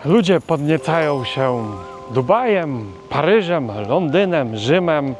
Ludzie podniecają się Dubajem, Paryżem, Londynem, Rzymem,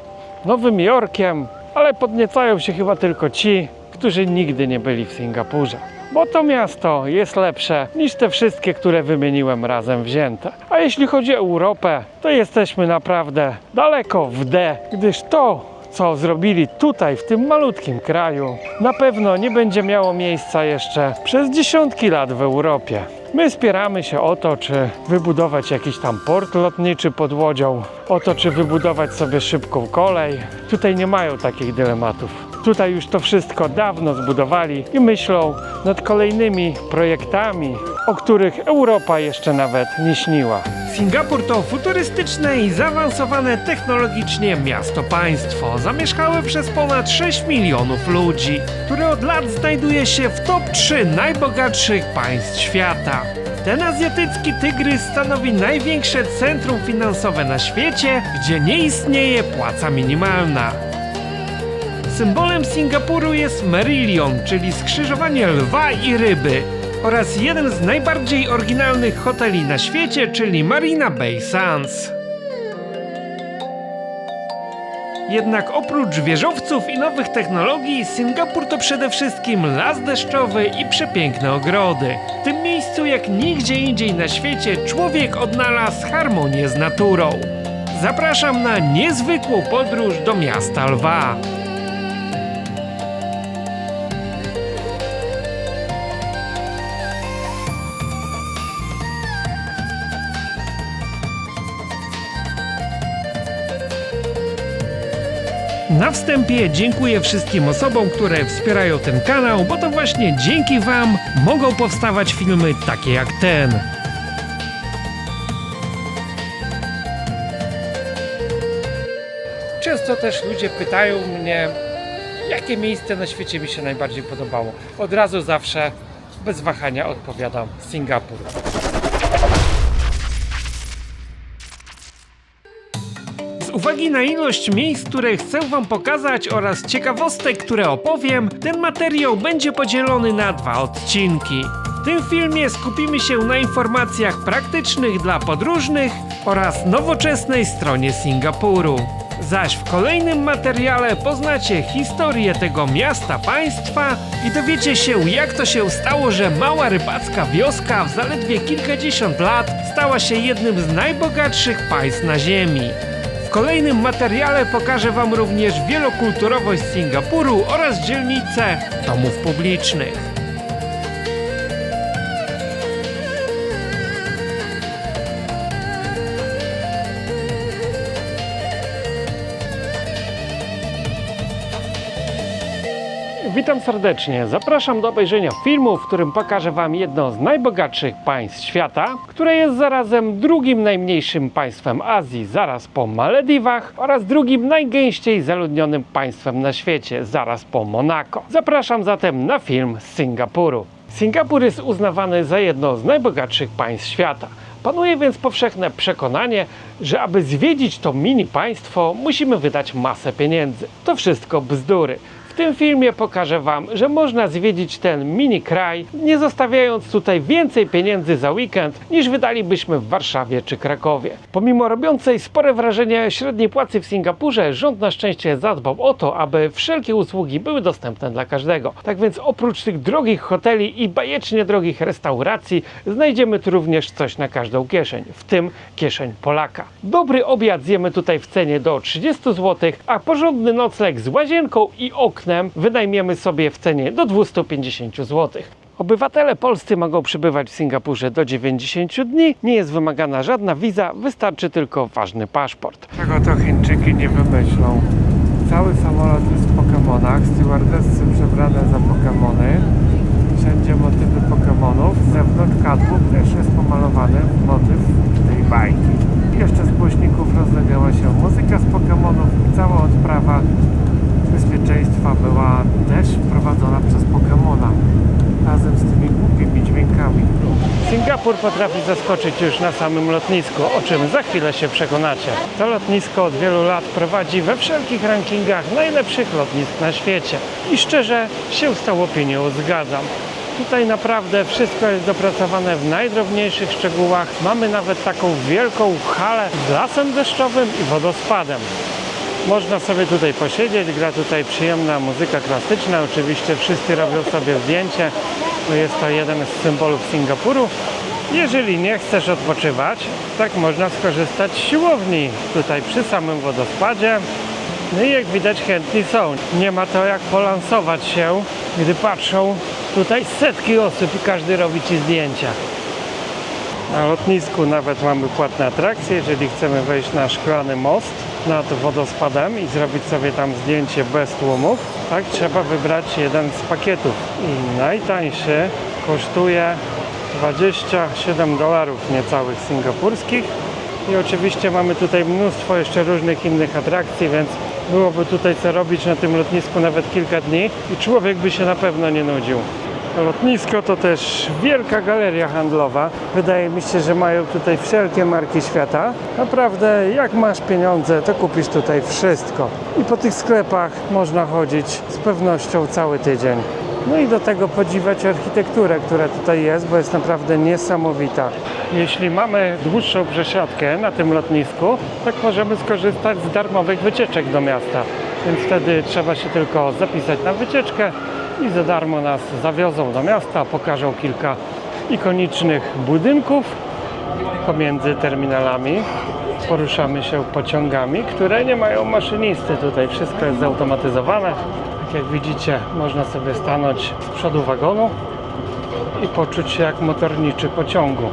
Nowym Jorkiem, ale podniecają się chyba tylko ci, którzy nigdy nie byli w Singapurze. Bo to miasto jest lepsze niż te wszystkie, które wymieniłem razem wzięte. A jeśli chodzi o Europę, to jesteśmy naprawdę daleko w D, gdyż to, co zrobili tutaj, w tym malutkim kraju, na pewno nie będzie miało miejsca jeszcze przez dziesiątki lat w Europie. My spieramy się o to, czy wybudować jakiś tam port lotniczy pod Łodzią, o to, czy wybudować sobie szybką kolej. Tutaj nie mają takich dylematów. Tutaj już to wszystko dawno zbudowali i myślą nad kolejnymi projektami, o których Europa jeszcze nawet nie śniła. Singapur to futurystyczne i zaawansowane technologicznie miasto-państwo, zamieszkałe przez ponad 6 milionów ludzi, które od lat znajduje się w top 3 najbogatszych państw świata. Ten azjatycki tygrys stanowi największe centrum finansowe na świecie, gdzie nie istnieje płaca minimalna. Symbolem Singapuru jest Merillion, czyli skrzyżowanie lwa i ryby, oraz jeden z najbardziej oryginalnych hoteli na świecie, czyli Marina Bay Sands. Jednak oprócz wieżowców i nowych technologii, Singapur to przede wszystkim las deszczowy i przepiękne ogrody. W tym miejscu jak nigdzie indziej na świecie człowiek odnalazł harmonię z naturą. Zapraszam na niezwykłą podróż do miasta lwa. Na wstępie dziękuję wszystkim osobom, które wspierają ten kanał, bo to właśnie dzięki Wam mogą powstawać filmy takie jak ten. Często też ludzie pytają mnie, jakie miejsce na świecie mi się najbardziej podobało. Od razu zawsze, bez wahania odpowiadam: Singapur. Z uwagi na ilość miejsc, które chcę Wam pokazać oraz ciekawostek, które opowiem, ten materiał będzie podzielony na 2 odcinki. W tym filmie skupimy się na informacjach praktycznych dla podróżnych oraz nowoczesnej stronie Singapuru. Zaś w kolejnym materiale poznacie historię tego miasta państwa i dowiecie się, jak to się stało, że mała rybacka wioska w zaledwie kilkadziesiąt lat stała się jednym z najbogatszych państw na ziemi. W kolejnym materiale pokażę Wam również wielokulturowość Singapuru oraz dzielnice domów publicznych. Witam serdecznie. Zapraszam do obejrzenia filmu, w którym pokażę Wam jedno z najbogatszych państw świata, które jest zarazem drugim najmniejszym państwem Azji, zaraz po Malediwach, oraz drugim najgęściej zaludnionym państwem na świecie, zaraz po Monako. Zapraszam zatem na film z Singapuru. Singapur jest uznawany za jedno z najbogatszych państw świata. Panuje więc powszechne przekonanie, że aby zwiedzić to mini państwo, musimy wydać masę pieniędzy. To wszystko bzdury. W tym filmie pokażę Wam, że można zwiedzić ten mini kraj, nie zostawiając tutaj więcej pieniędzy za weekend, niż wydalibyśmy w Warszawie czy Krakowie. Pomimo robiącej spore wrażenie średniej płacy w Singapurze, rząd na szczęście zadbał o to, aby wszelkie usługi były dostępne dla każdego. Tak więc oprócz tych drogich hoteli i bajecznie drogich restauracji, znajdziemy tu również coś na każdą kieszeń, w tym kieszeń Polaka. Dobry obiad zjemy tutaj w cenie do 30 zł, a porządny nocleg z łazienką i oknem wynajmiemy sobie w cenie do 250 zł. Obywatele polscy mogą przebywać w Singapurze do 90 dni, nie jest wymagana żadna wiza, wystarczy tylko ważny paszport. Czego to Chińczyki nie wymyślą? Cały samolot jest w Pokemonach, stewardessy przebrane za Pokemony, wszędzie motywy Pokemonów, z zewnątrz kadłub też jest pomalowany motyw tej bajki. I jeszcze z głośników rozlegała się muzyka z Pokemonów i cała odprawa bezpieczeństwa była też prowadzona przez Pokemona, razem z tymi głupimi dźwiękami. Singapur potrafi zaskoczyć już na samym lotnisku, o czym za chwilę się przekonacie. To lotnisko od wielu lat prowadzi we wszelkich rankingach najlepszych lotnisk na świecie. I szczerze się z tą opinią zgadzam. Tutaj naprawdę wszystko jest dopracowane w najdrobniejszych szczegółach. Mamy nawet taką wielką halę z lasem deszczowym i wodospadem. Można sobie tutaj posiedzieć, gra tutaj przyjemna muzyka klasyczna. Oczywiście wszyscy robią sobie zdjęcie, bo jest to jeden z symbolów Singapuru. Jeżeli nie chcesz odpoczywać, tak można skorzystać z siłowni tutaj przy samym wodospadzie. No i jak widać chętni są. Nie ma to jak polansować się, gdy patrzą tutaj setki osób i każdy robi ci zdjęcia. Na lotnisku nawet mamy płatne atrakcje, jeżeli chcemy wejść na szklany most nad wodospadem i zrobić sobie tam zdjęcie bez tłumów, tak trzeba wybrać jeden z pakietów. I najtańszy kosztuje $27 niecałych singapurskich. I oczywiście mamy tutaj mnóstwo jeszcze różnych innych atrakcji, więc byłoby tutaj co robić na tym lotnisku nawet kilka dni i człowiek by się na pewno nie nudził. Lotnisko to też wielka galeria handlowa. Wydaje mi się, że mają tutaj wszelkie marki świata. Naprawdę, jak masz pieniądze, to kupisz tutaj wszystko. I po tych sklepach można chodzić z pewnością cały tydzień. No i do tego podziwiać architekturę, która tutaj jest, bo jest naprawdę niesamowita. Jeśli mamy dłuższą przesiadkę na tym lotnisku, tak możemy skorzystać z darmowych wycieczek do miasta. Więc wtedy trzeba się tylko zapisać na wycieczkę i za darmo nas zawiozą do miasta, pokażą kilka ikonicznych budynków. Pomiędzy terminalami poruszamy się pociągami, które nie mają maszynisty. Tutaj wszystko jest zautomatyzowane. Tak jak widzicie, można sobie stanąć z przodu wagonu i poczuć się jak motorniczy pociągu.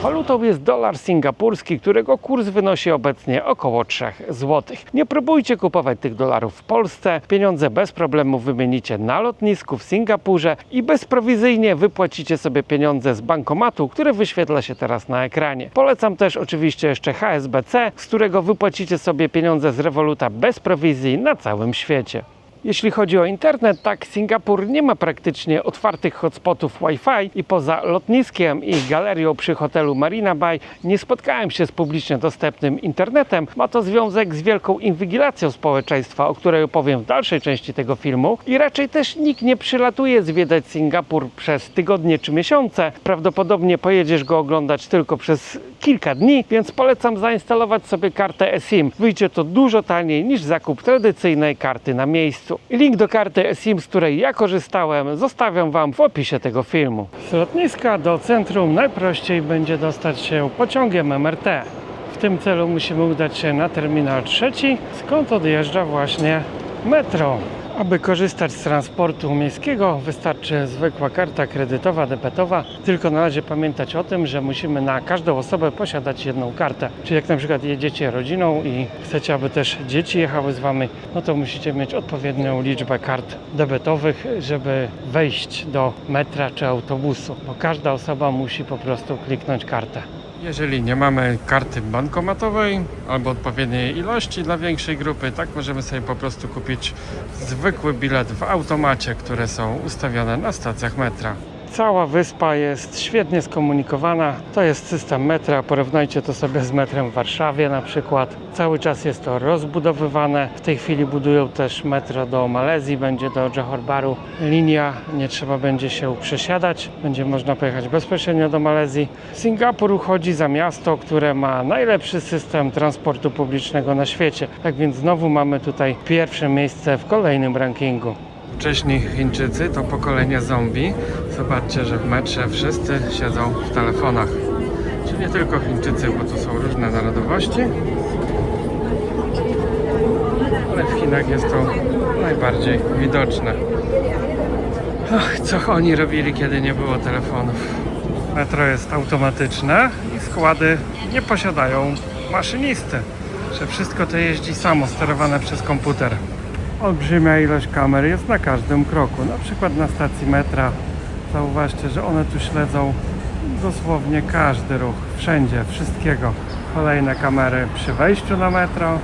Walutą jest dolar singapurski, którego kurs wynosi obecnie około 3 zł. Nie próbujcie kupować tych dolarów w Polsce. Pieniądze bez problemu wymienicie na lotnisku w Singapurze i bezprowizyjnie wypłacicie sobie pieniądze z bankomatu, który wyświetla się teraz na ekranie. Polecam też oczywiście jeszcze HSBC, z którego wypłacicie sobie pieniądze z Revoluta bez prowizji na całym świecie. Jeśli chodzi o internet, tak, Singapur nie ma praktycznie otwartych hotspotów Wi-Fi i poza lotniskiem i galerią przy hotelu Marina Bay nie spotkałem się z publicznie dostępnym internetem. Ma to związek z wielką inwigilacją społeczeństwa, o której opowiem w dalszej części tego filmu. I raczej też nikt nie przylatuje zwiedzać Singapur przez tygodnie czy miesiące. Prawdopodobnie pojedziesz go oglądać tylko przez kilka dni, więc polecam zainstalować sobie kartę eSIM. Wyjdzie to dużo taniej niż zakup tradycyjnej karty na miejscu. Link do karty eSIM, z której ja korzystałem, zostawiam Wam w opisie tego filmu. Z lotniska do centrum najprościej będzie dostać się pociągiem MRT. W tym celu musimy udać się na terminal 3, skąd odjeżdża właśnie metro. Aby korzystać z transportu miejskiego, wystarczy zwykła karta kredytowa, debetowa. Tylko należy pamiętać o tym, że musimy na każdą osobę posiadać jedną kartę. Czyli jak na przykład jedziecie rodziną i chcecie, aby też dzieci jechały z Wami, no to musicie mieć odpowiednią liczbę kart debetowych, żeby wejść do metra czy autobusu, bo każda osoba musi po prostu kliknąć kartę. Jeżeli nie mamy karty bankomatowej albo odpowiedniej ilości dla większej grupy, tak możemy sobie po prostu kupić zwykły bilet w automacie, które są ustawione na stacjach metra. Cała wyspa jest świetnie skomunikowana. To jest system metra. Porównajcie to sobie z metrem w Warszawie na przykład. Cały czas jest to rozbudowywane. W tej chwili budują też metro do Malezji, będzie do Johor Bahru linia. Nie trzeba będzie się przesiadać. Będzie można pojechać bezpośrednio do Malezji. Singapur uchodzi za miasto, które ma najlepszy system transportu publicznego na świecie. Tak więc znowu mamy tutaj pierwsze miejsce w kolejnym rankingu. Wcześniej Chińczycy to pokolenie zombie. Zobaczcie, że w metrze wszyscy siedzą w telefonach. Czyli nie tylko Chińczycy, bo tu są różne narodowości. Ale w Chinach jest to najbardziej widoczne. Ach, co oni robili, kiedy nie było telefonów? Metro jest automatyczne i składy nie posiadają maszynisty. Że wszystko to jeździ samo, sterowane przez komputer. Olbrzymia ilość kamer jest na każdym kroku. Na przykład na stacji metra. Zauważcie, że one tu śledzą dosłownie każdy ruch. Wszędzie, wszystkiego. Kolejne kamery przy wejściu na metro.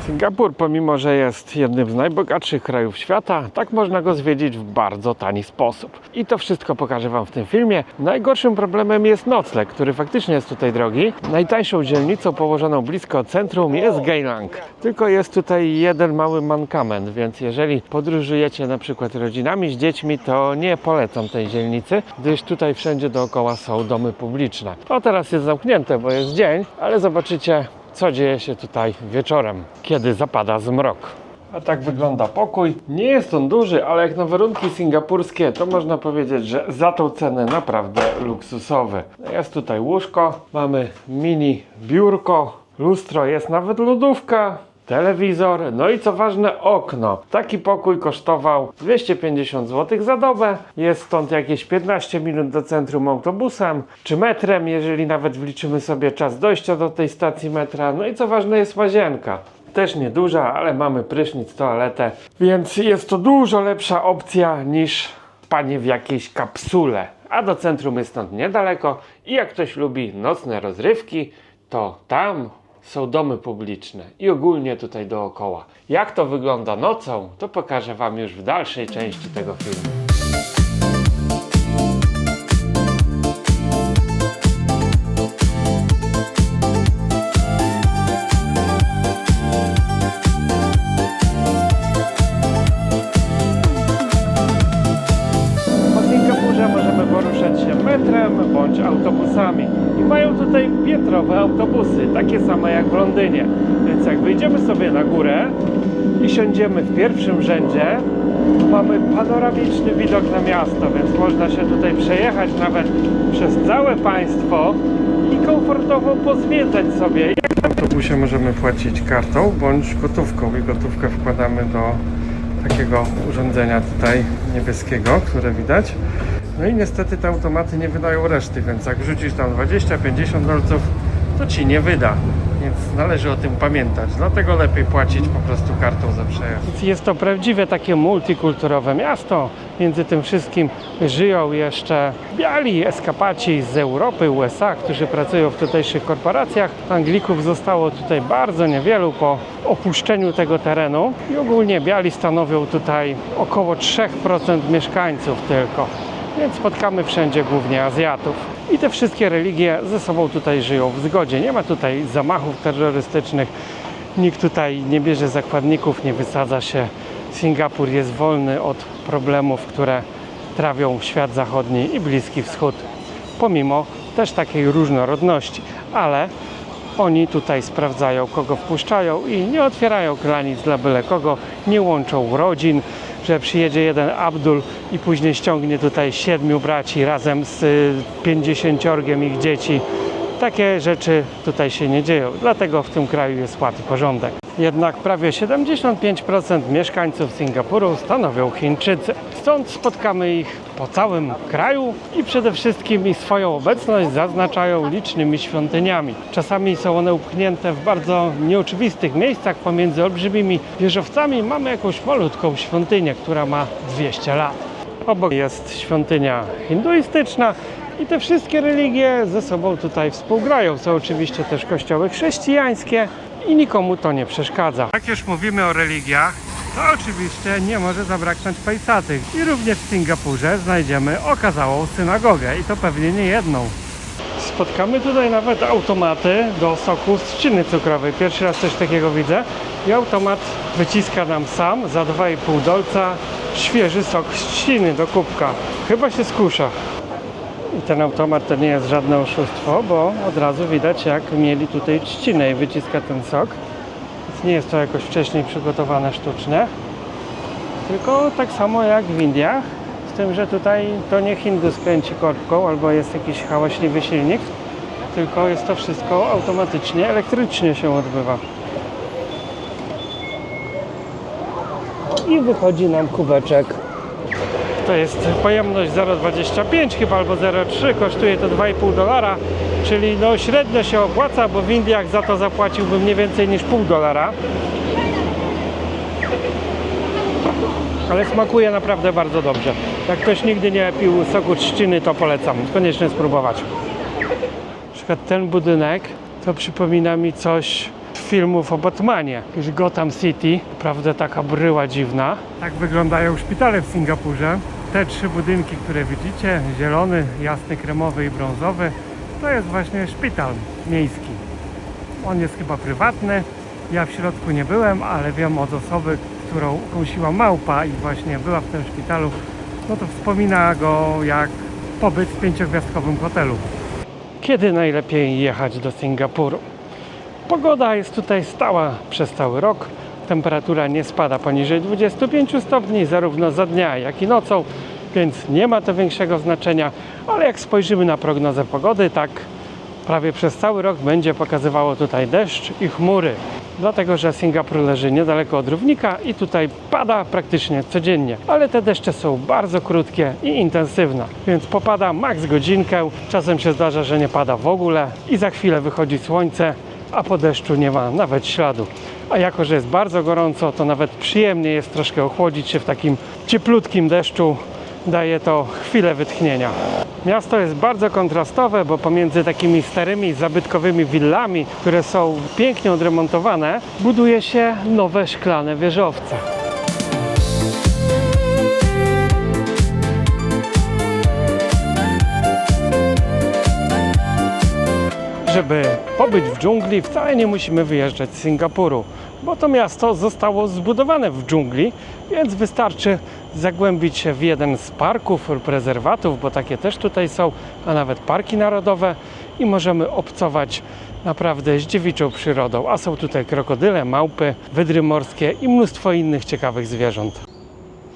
Singapur, pomimo że jest jednym z najbogatszych krajów świata, tak można go zwiedzić w bardzo tani sposób. I to wszystko pokażę Wam w tym filmie. Najgorszym problemem jest nocleg, który faktycznie jest tutaj drogi. Najtańszą dzielnicą położoną blisko centrum jest Geylang. Tylko jest tutaj jeden mały mankament, więc jeżeli podróżujecie na przykład rodzinami z dziećmi, to nie polecam tej dzielnicy, gdyż tutaj wszędzie dookoła są domy publiczne. O, teraz jest zamknięte, bo jest dzień, ale zobaczycie, co dzieje się tutaj wieczorem, kiedy zapada zmrok. A tak wygląda pokój. Nie jest on duży, ale jak na warunki singapurskie, to można powiedzieć, że za tą cenę naprawdę luksusowy. Jest tutaj łóżko, mamy mini biurko, lustro, jest nawet lodówka, telewizor, no i co ważne, okno. Taki pokój kosztował 250 zł za dobę. Jest stąd jakieś 15 minut do centrum autobusem, czy metrem, jeżeli nawet wliczymy sobie czas dojścia do tej stacji metra. No i co ważne, jest łazienka. Też nieduża, ale mamy prysznic, toaletę, więc jest to dużo lepsza opcja niż spanie w jakiejś kapsule. A do centrum jest stąd niedaleko i jak ktoś lubi nocne rozrywki, to tam są domy publiczne i ogólnie tutaj dookoła. Jak to wygląda nocą, to pokażę Wam już w dalszej części tego filmu. Możemy poruszać się metrem bądź autobusami i mają tutaj piętrowe autobusy, takie same jak w Londynie, więc jak wyjdziemy sobie na górę i siądziemy w pierwszym rzędzie, mamy panoramiczny widok na miasto, więc można się tutaj przejechać nawet przez całe państwo i komfortowo pozwiedzać sobie. W autobusie możemy płacić kartą bądź gotówką i gotówkę wkładamy do takiego urządzenia tutaj niebieskiego, które widać. No i niestety te automaty nie wydają reszty, więc jak wrzucisz tam 20-50 dolców, to ci nie wyda. Więc należy o tym pamiętać. Dlatego lepiej płacić po prostu kartą za przejazd. Jest to prawdziwie takie multikulturowe miasto. Między tym wszystkim żyją jeszcze biali eskapaci z Europy, USA, którzy pracują w tutejszych korporacjach. Anglików zostało tutaj bardzo niewielu po opuszczeniu tego terenu i ogólnie biali stanowią tutaj około 3% mieszkańców tylko. Więc spotkamy wszędzie głównie Azjatów. I te wszystkie religie ze sobą tutaj żyją w zgodzie. Nie ma tutaj zamachów terrorystycznych, nikt tutaj nie bierze zakładników, nie wysadza się. Singapur jest wolny od problemów, które trawią świat zachodni i Bliski Wschód. Pomimo też takiej różnorodności, ale oni tutaj sprawdzają, kogo wpuszczają i nie otwierają granic dla byle kogo, nie łączą rodzin, że przyjedzie jeden Abdul i później ściągnie tutaj 7 braci razem z 50 ich dzieci. Takie rzeczy tutaj się nie dzieją, dlatego w tym kraju jest ład i porządek. Jednak prawie 75% mieszkańców Singapuru stanowią Chińczycy. Stąd spotkamy ich po całym kraju i przede wszystkim ich swoją obecność zaznaczają licznymi świątyniami. Czasami są one upchnięte w bardzo nieoczywistych miejscach pomiędzy olbrzymimi wieżowcami. Mamy jakąś malutką świątynię, która ma 200 lat. Obok jest świątynia hinduistyczna. I te wszystkie religie ze sobą tutaj współgrają. Są oczywiście też kościoły chrześcijańskie i nikomu to nie przeszkadza. Jak już mówimy o religiach, to oczywiście nie może zabraknąć pejsaty. I również w Singapurze znajdziemy okazałą synagogę i to pewnie nie jedną. Spotkamy tutaj nawet automaty do soku z trzciny cukrowej. Pierwszy raz coś takiego widzę. I automat wyciska nam sam za 2,5 dolca świeży sok z trzciny do kubka. Chyba się skusza. I ten automat to nie jest żadne oszustwo, bo od razu widać, jak mieli tutaj trzcinę i wyciska ten sok. Więc nie jest to jakoś wcześniej przygotowane sztucznie, tylko tak samo jak w Indiach, z tym, że tutaj to nie Hindus kręci korbką albo jest jakiś hałaśliwy silnik, tylko jest to wszystko automatycznie, elektrycznie się odbywa. I wychodzi nam kubeczek. To jest pojemność 0,25 chyba albo 0,3, kosztuje to 2,5 dolara, czyli no średnio się opłaca, bo w Indiach za to zapłaciłbym nie więcej niż $0,5 dolara. Ale smakuje naprawdę bardzo dobrze. Jak ktoś nigdy nie pił soku trzciny, to polecam, koniecznie spróbować. Na przykład ten budynek to przypomina mi coś filmów o Batmanie. Już Gotham City, prawda, taka bryła dziwna. Tak wyglądają szpitale w Singapurze. Te trzy budynki, które widzicie, zielony, jasny, kremowy i brązowy, to jest właśnie szpital miejski. On jest chyba prywatny. Ja w środku nie byłem, ale wiem od osoby, którą kąsiła małpa i właśnie była w tym szpitalu, no to wspomina go jak pobyt w 5-gwiazdkowym hotelu. Kiedy najlepiej jechać do Singapuru? Pogoda jest tutaj stała przez cały rok. Temperatura nie spada poniżej 25 stopni, zarówno za dnia, jak i nocą, więc nie ma to większego znaczenia, ale jak spojrzymy na prognozę pogody, tak prawie przez cały rok będzie pokazywało tutaj deszcz i chmury. Dlatego, że Singapur leży niedaleko od równika i tutaj pada praktycznie codziennie. Ale te deszcze są bardzo krótkie i intensywne, więc popada maks godzinkę. Czasem się zdarza, że nie pada w ogóle i za chwilę wychodzi słońce, a po deszczu nie ma nawet śladu. A jako, że jest bardzo gorąco, to nawet przyjemnie jest troszkę ochłodzić się w takim cieplutkim deszczu. Daje to chwilę wytchnienia. Miasto jest bardzo kontrastowe, bo pomiędzy takimi starymi, zabytkowymi willami, które są pięknie odremontowane, buduje się nowe szklane wieżowce. Żeby pobyć w dżungli, wcale nie musimy wyjeżdżać z Singapuru, bo to miasto zostało zbudowane w dżungli, więc wystarczy zagłębić się w jeden z parków lub rezerwatów, bo takie też tutaj są, a nawet parki narodowe i możemy obcować naprawdę z dziewiczą przyrodą, a są tutaj krokodyle, małpy, wydry morskie i mnóstwo innych ciekawych zwierząt.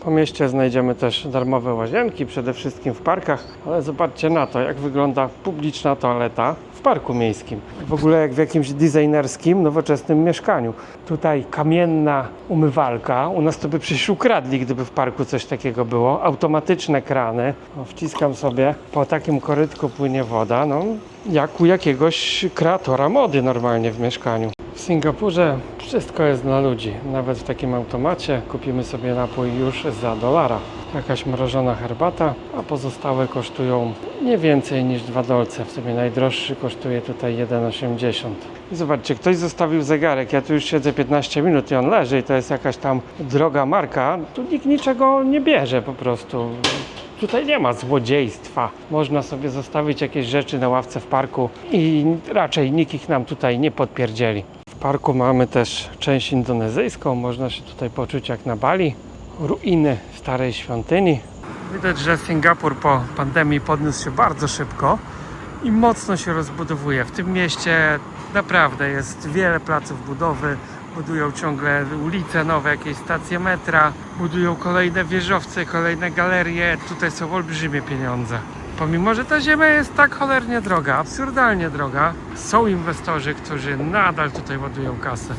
Po mieście znajdziemy też darmowe łazienki, przede wszystkim w parkach, ale zobaczcie na to, jak wygląda publiczna toaleta w parku miejskim. W ogóle jak w jakimś designerskim, nowoczesnym mieszkaniu. Tutaj kamienna umywalka, u nas to by przecież ukradli, gdyby w parku coś takiego było. Automatyczne krany, wciskam sobie, po takim korytku płynie woda, no jak u jakiegoś kreatora mody normalnie w mieszkaniu. W Singapurze wszystko jest dla ludzi. Nawet w takim automacie kupimy sobie napój już za $1. Jakaś mrożona herbata, a pozostałe kosztują nie więcej niż $2. W sumie najdroższy kosztuje tutaj 1,80. I zobaczcie, ktoś zostawił zegarek. Ja tu już siedzę 15 minut i on leży i to jest jakaś tam droga marka. Tu nikt niczego nie bierze po prostu. Tutaj nie ma złodziejstwa. Można sobie zostawić jakieś rzeczy na ławce w parku i raczej nikt ich nam tutaj nie podpierdzieli. W parku mamy też część indonezyjską. Można się tutaj poczuć jak na Bali. Ruiny starej świątyni. Widać, że Singapur po pandemii podniósł się bardzo szybko i mocno się rozbudowuje. W tym mieście naprawdę jest wiele placów budowy. Budują ciągle ulice nowe, jakieś stacje metra, budują kolejne wieżowce, kolejne galerie. Tutaj są olbrzymie pieniądze. Pomimo, że ta ziemia jest tak cholernie droga, absurdalnie droga, są inwestorzy, którzy nadal tutaj ładują kasę.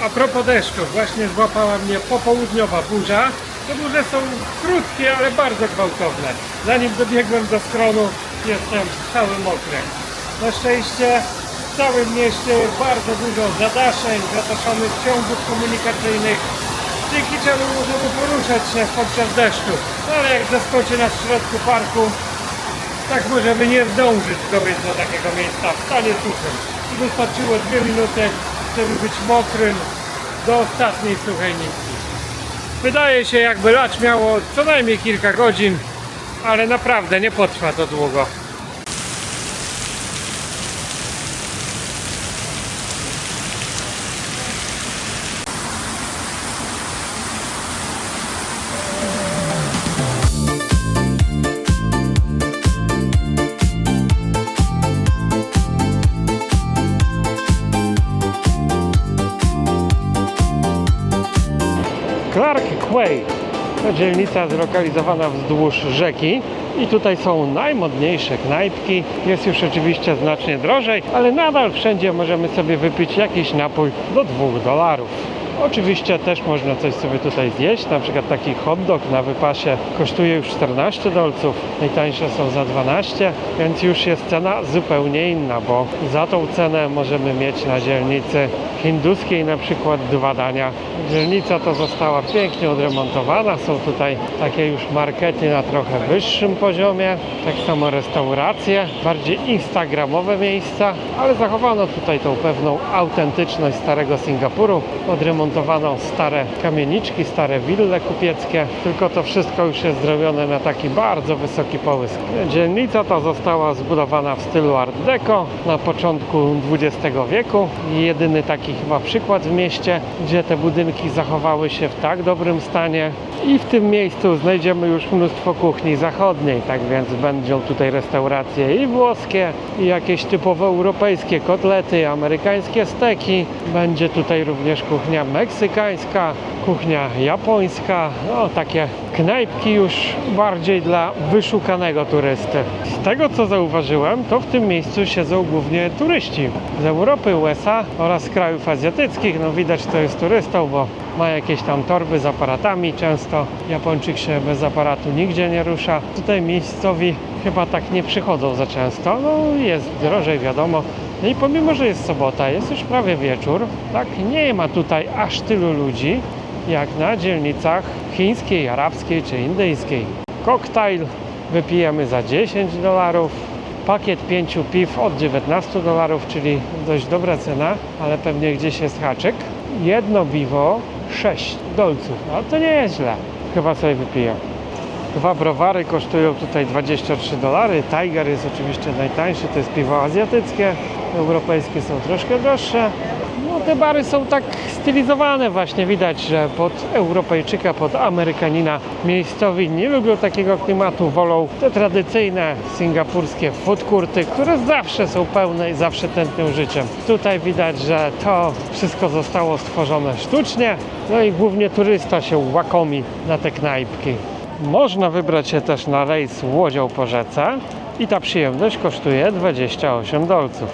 A propos deszczu, właśnie złapała mnie popołudniowa burza. Te burze są krótkie, ale bardzo gwałtowne. Zanim dobiegłem do schronu, jestem cały mokry. Na szczęście w całym mieście jest bardzo dużo zadaszeń, zadaszonych ciągów komunikacyjnych, dzięki czemu możemy poruszać się podczas deszczu. No ale jak zaskoczy nas w środku parku, tak możemy nie zdążyć dobiec do takiego miejsca w stanie suchym. I wystarczyło 2 minuty, żeby być mokrym do ostatniej suchej nitki. Wydaje się, jakby lać miało co najmniej kilka godzin, ale naprawdę nie potrwa to długo. Clark Quay to dzielnica zlokalizowana wzdłuż rzeki i tutaj są najmodniejsze knajpki. Jest już oczywiście znacznie drożej, ale nadal wszędzie możemy sobie wypić jakiś napój do $2. Oczywiście też można coś sobie tutaj zjeść, na przykład taki hot dog na wypasie kosztuje już 14 dolców, najtańsze są za 12, więc już jest cena zupełnie inna, bo za tą cenę możemy mieć na dzielnicy hinduskiej na przykład 2 dania. Dzielnica to została pięknie odremontowana, są tutaj takie już markety na trochę wyższym poziomie, tak samo restauracje, bardziej instagramowe miejsca, ale zachowano tutaj tą pewną autentyczność starego Singapuru, odremontowano stare kamieniczki, stare wille kupieckie, tylko to wszystko już jest zrobione na taki bardzo wysoki połysk. Dzielnica ta została zbudowana w stylu Art Deco na początku XX wieku. Jedyny taki chyba przykład w mieście, gdzie te budynki zachowały się w tak dobrym stanie. I w tym miejscu znajdziemy już mnóstwo kuchni zachodniej, tak więc będą tutaj restauracje i włoskie, i jakieś typowo europejskie kotlety, amerykańskie steki. Będzie tutaj również kuchnia meksykańska, kuchnia japońska, no takie knajpki już bardziej dla wyszukanego turysty. Z tego co zauważyłem, to w tym miejscu siedzą głównie turyści z Europy, USA oraz z krajów azjatyckich. No widać, to jest turystą, bo ma jakieś tam torby z aparatami. Często Japończyk się bez aparatu nigdzie nie rusza. Tutaj miejscowi chyba tak nie przychodzą za często. No jest drożej, wiadomo. No i pomimo, że jest sobota, jest już prawie wieczór, tak nie ma tutaj aż tylu ludzi jak na dzielnicach chińskiej, arabskiej czy indyjskiej. Koktajl wypijemy za 10 dolarów. Pakiet 5 piw od 19 dolarów, czyli dość dobra cena, ale pewnie gdzieś jest haczyk. Jedno piwo 6 dolców, no to nie jest źle. Chyba sobie wypiję. 2 browary kosztują tutaj 23 dolary. Tiger jest oczywiście najtańszy, to jest piwo azjatyckie. Europejskie są troszkę droższe. No te bary są tak stylizowane właśnie, widać, że pod Europejczyka, pod Amerykanina. Miejscowi nie lubią takiego klimatu, wolą te tradycyjne singapurskie food courty, które zawsze są pełne i zawsze tętnią życiem. Tutaj widać, że to wszystko zostało stworzone sztucznie, no i głównie turysta się łakomi na te knajpki. Można wybrać się też na rejs łodzią po rzece i ta przyjemność kosztuje 28 dolców.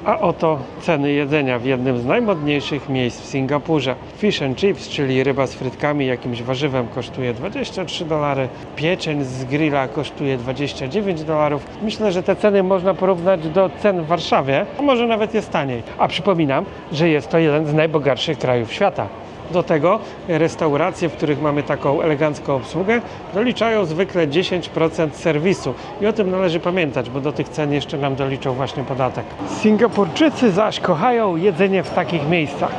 A oto ceny jedzenia w jednym z najmodniejszych miejsc w Singapurze. Fish and chips, czyli ryba z frytkami i jakimś warzywem, kosztuje 23 dolary. Pieczeń z grilla kosztuje 29 dolarów. Myślę, że te ceny można porównać do cen w Warszawie, a może nawet jest taniej. A przypominam, że jest to jeden z najbogatszych krajów świata. Do tego restauracje, w których mamy taką elegancką obsługę, doliczają zwykle 10% serwisu. I o tym należy pamiętać, bo do tych cen jeszcze nam doliczą właśnie podatek. Singapurczycy zaś kochają jedzenie w takich miejscach.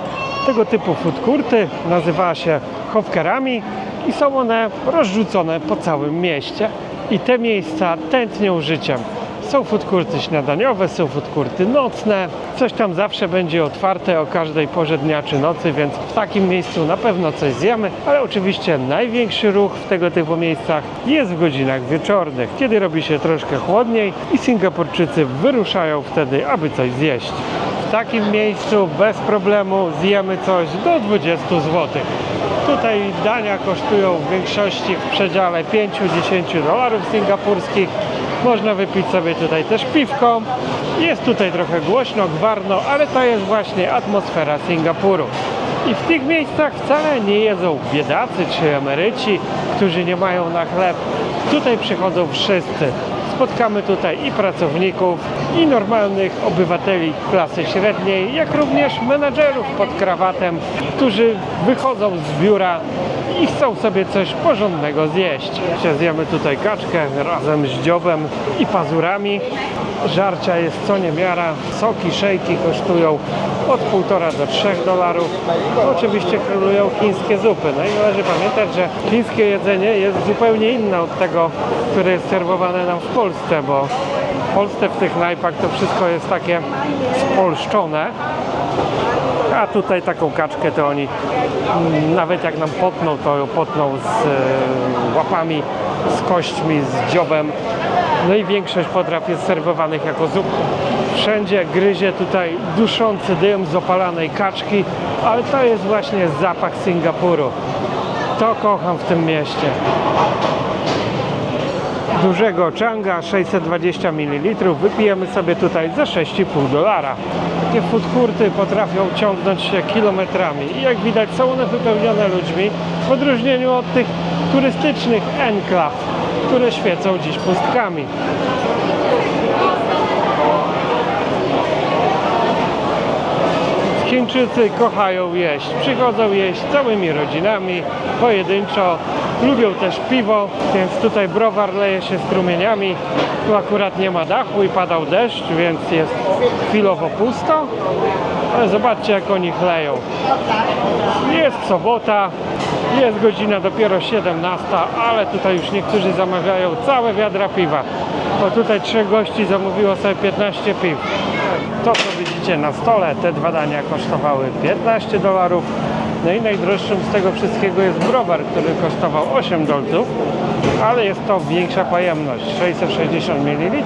Tego typu food courty nazywa się hawkerami i są one rozrzucone po całym mieście. I te miejsca tętnią życiem. Są food courty śniadaniowe, są food courty nocne. Coś tam zawsze będzie otwarte o każdej porze dnia czy nocy, więc w takim miejscu na pewno coś zjemy. Ale oczywiście największy ruch w tego typu miejscach jest w godzinach wieczornych, kiedy robi się troszkę chłodniej i Singapurczycy wyruszają wtedy, aby coś zjeść. W takim miejscu bez problemu zjemy coś do 20 zł. Tutaj dania kosztują w większości w przedziale 5-10 dolarów singapurskich. Można wypić sobie tutaj też piwko. Jest tutaj trochę głośno, gwarno, ale to jest właśnie atmosfera Singapuru. I w tych miejscach wcale nie jedzą biedacy czy emeryci, którzy nie mają na chleb. Tutaj przychodzą wszyscy. Spotkamy tutaj i pracowników, i normalnych obywateli klasy średniej, jak również menadżerów pod krawatem, którzy wychodzą z biura i chcą sobie coś porządnego zjeść. Zjemy tutaj kaczkę razem z dziobem i pazurami. Żarcia jest co niemiara. Soki, szejki kosztują od 1,5 do 3 dolarów. Oczywiście królują chińskie zupy. No i należy pamiętać, że chińskie jedzenie jest zupełnie inne od tego, które jest serwowane nam w Polsce, bo w Polsce w tych knajpach to wszystko jest takie spolszczone. A tutaj taką kaczkę to oni nawet jak nam potną, to ją potną z łapami, z kośćmi, z dziobem. No i większość potraw jest serwowanych jako zupka. Wszędzie gryzie tutaj duszący dym z opalanej kaczki, ale to jest właśnie zapach Singapuru. To kocham w tym mieście. dużego Changa 620 ml wypijemy sobie tutaj za $6,5. Takie food courty potrafią ciągnąć się kilometrami i jak widać są one wypełnione ludźmi, w odróżnieniu od tych turystycznych enklaw, które świecą dziś pustkami. Chińczycy kochają jeść, przychodzą jeść całymi rodzinami, pojedynczo, lubią też piwo, więc tutaj browar leje się strumieniami. Tu akurat nie ma dachu i padał deszcz, więc jest chwilowo pusto, ale zobaczcie jak oni chleją. Jest sobota, jest godzina dopiero 17, ale tutaj już niektórzy zamawiają całe wiadra piwa. Bo tutaj 3 gości zamówiło sobie 15 piw. To co widzicie na stole, te 2 dania kosztowały $15. No i najdroższym z tego wszystkiego jest browar, który kosztował $8, ale jest to większa pojemność, 660 ml,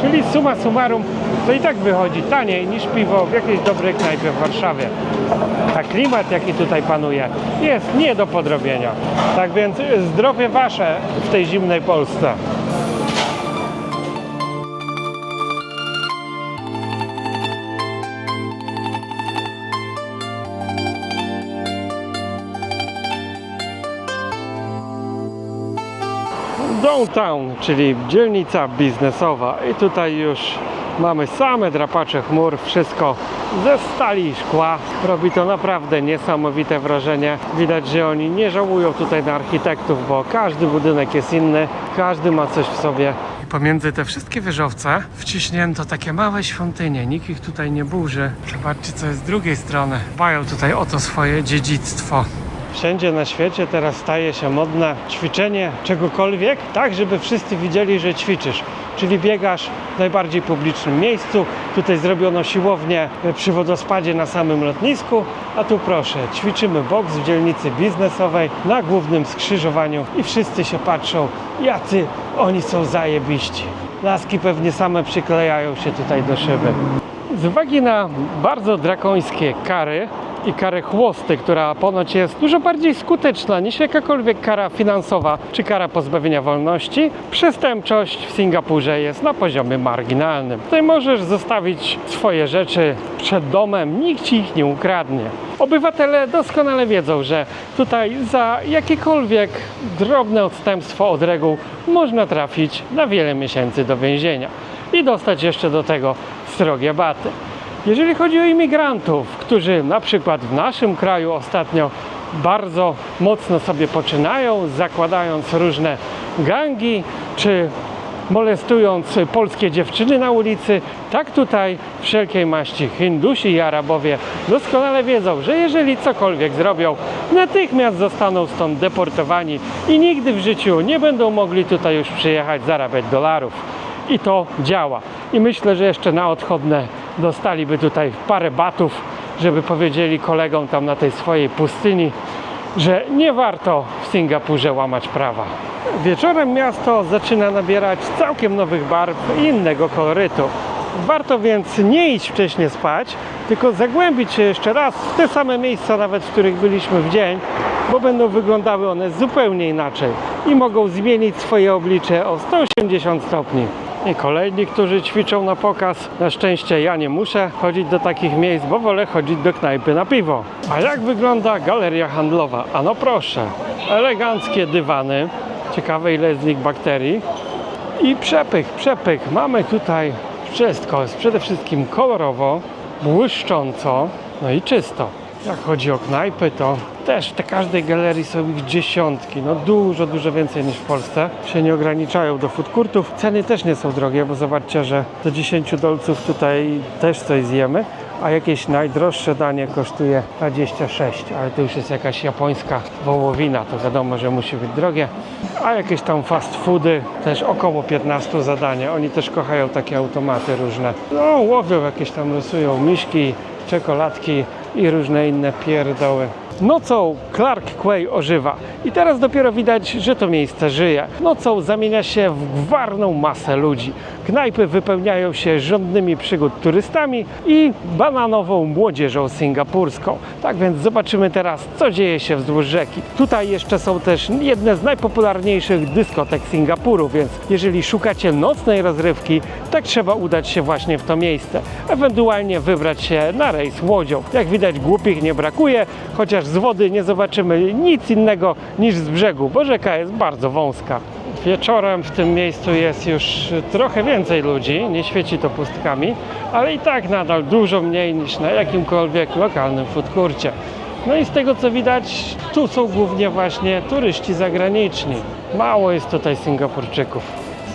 czyli summa summarum to i tak wychodzi taniej niż piwo w jakiejś dobrej knajpie w Warszawie. A klimat jaki tutaj panuje jest nie do podrobienia. Tak więc zdrowie wasze w tej zimnej Polsce. Downtown, czyli dzielnica biznesowa i tutaj już mamy same drapacze chmur, wszystko ze stali i szkła. Robi to naprawdę niesamowite wrażenie. Widać, że oni nie żałują tutaj na architektów, bo każdy budynek jest inny, każdy ma coś w sobie. I pomiędzy te wszystkie wieżowce wciśnięto takie małe świątynie, nikt ich tutaj nie burzy. Zobaczcie co jest z drugiej strony. Dbają tutaj o to swoje dziedzictwo. Wszędzie na świecie teraz staje się modne ćwiczenie czegokolwiek, tak żeby wszyscy widzieli, że ćwiczysz. Czyli biegasz w najbardziej publicznym miejscu. Tutaj zrobiono siłownię przy wodospadzie na samym lotnisku, a tu proszę, ćwiczymy boks w dzielnicy biznesowej na głównym skrzyżowaniu i wszyscy się patrzą, jacy oni są zajebiści. Laski pewnie same przyklejają się tutaj do szyby. Z uwagi na bardzo drakońskie kary i karę chłosty, która ponoć jest dużo bardziej skuteczna niż jakakolwiek kara finansowa czy kara pozbawienia wolności, przestępczość w Singapurze jest na poziomie marginalnym. Tutaj możesz zostawić swoje rzeczy przed domem, nikt ci ich nie ukradnie. Obywatele doskonale wiedzą, że tutaj za jakiekolwiek drobne odstępstwo od reguł można trafić na wiele miesięcy do więzienia i dostać jeszcze do tego srogie baty. Jeżeli chodzi o imigrantów, którzy na przykład w naszym kraju ostatnio bardzo mocno sobie poczynają, zakładając różne gangi, czy molestując polskie dziewczyny na ulicy, tak tutaj wszelkiej maści Hindusi i Arabowie doskonale wiedzą, że jeżeli cokolwiek zrobią, natychmiast zostaną stąd deportowani i nigdy w życiu nie będą mogli tutaj już przyjechać zarabiać dolarów. I to działa. I myślę, że jeszcze na odchodne dostaliby tutaj parę batów, żeby powiedzieli kolegom tam na tej swojej pustyni, że nie warto w Singapurze łamać prawa. Wieczorem miasto zaczyna nabierać całkiem nowych barw i innego kolorytu. Warto więc nie iść wcześniej spać, tylko zagłębić się jeszcze raz w te same miejsca, nawet w których byliśmy w dzień, bo będą wyglądały one zupełnie inaczej i mogą zmienić swoje oblicze o 180 stopni. I kolejni, którzy ćwiczą na pokaz. Na szczęście ja nie muszę chodzić do takich miejsc, bo wolę chodzić do knajpy na piwo. A jak wygląda galeria handlowa? Ano proszę, eleganckie dywany. Ciekawe ile jest z nich bakterii. I przepych. Mamy tutaj wszystko. Jest przede wszystkim kolorowo, błyszcząco, no i czysto. Jak chodzi o knajpy, to też w każdej galerii są ich dziesiątki, no dużo więcej niż w Polsce. Się nie ograniczają do food courtów. Ceny też nie są drogie, bo zobaczcie, że do $10 tutaj też coś zjemy, a jakieś najdroższe danie kosztuje 26, ale to już jest jakaś japońska wołowina, to wiadomo, że musi być drogie. A jakieś tam fast foody też około 15 za danie. Oni też kochają takie automaty różne. No łowią jakieś tam, rysują miśki, czekoladki i różne inne pierdoły. Nocą Clark Quay ożywa i teraz dopiero widać, że to miejsce żyje. Nocą zamienia się w gwarną masę ludzi. Knajpy wypełniają się żądnymi przygód turystami i bananową młodzieżą singapurską. Tak więc zobaczymy teraz, co dzieje się wzdłuż rzeki. Tutaj jeszcze są też jedne z najpopularniejszych dyskotek Singapuru, więc jeżeli szukacie nocnej rozrywki, tak trzeba udać się właśnie w to miejsce. Ewentualnie wybrać się na rejs łodzią. Jak widać, głupich nie brakuje, chociaż z wody nie zobaczymy nic innego niż z brzegu, bo rzeka jest bardzo wąska. Wieczorem w tym miejscu jest już trochę więcej ludzi, nie świeci to pustkami, ale i tak nadal dużo mniej niż na jakimkolwiek lokalnym food courcie. No i z tego co widać, tu są głównie właśnie turyści zagraniczni. Mało jest tutaj Singapurczyków.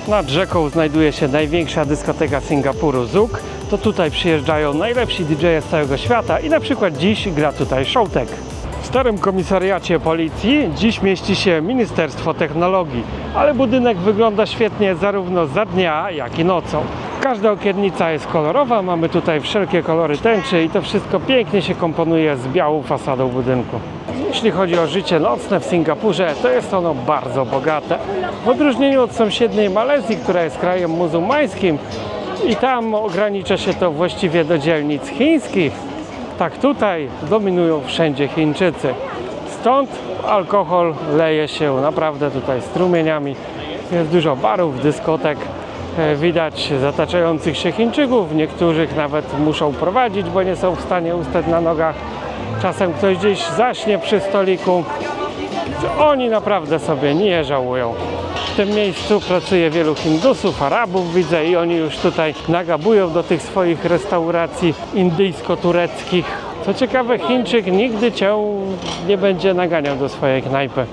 Nad rzeką znajduje się największa dyskoteka Singapuru, Zouk. To tutaj przyjeżdżają najlepsi DJ-e z całego świata i na przykład dziś gra tutaj Showtek. W starym komisariacie policji dziś mieści się Ministerstwo Technologii, ale budynek wygląda świetnie zarówno za dnia, jak i nocą. Każda okiennica jest kolorowa, mamy tutaj wszelkie kolory tęczy i to wszystko pięknie się komponuje z białą fasadą budynku. Jeśli chodzi o życie nocne w Singapurze, to jest ono bardzo bogate. W odróżnieniu od sąsiedniej Malezji, która jest krajem muzułmańskim i tam ogranicza się to właściwie do dzielnic chińskich, tak tutaj dominują wszędzie Chińczycy. Stąd alkohol leje się naprawdę tutaj strumieniami. Jest dużo barów, dyskotek. Widać zataczających się Chińczyków. Niektórych nawet muszą prowadzić, bo nie są w stanie ustać na nogach. Czasem ktoś gdzieś zaśnie przy stoliku. Oni naprawdę sobie nie żałują. W tym miejscu pracuje wielu Hindusów, Arabów widzę i oni już tutaj nagabują do tych swoich restauracji indyjsko-tureckich. Co ciekawe, Chińczyk nigdy cię nie będzie naganiał do swojej knajpy.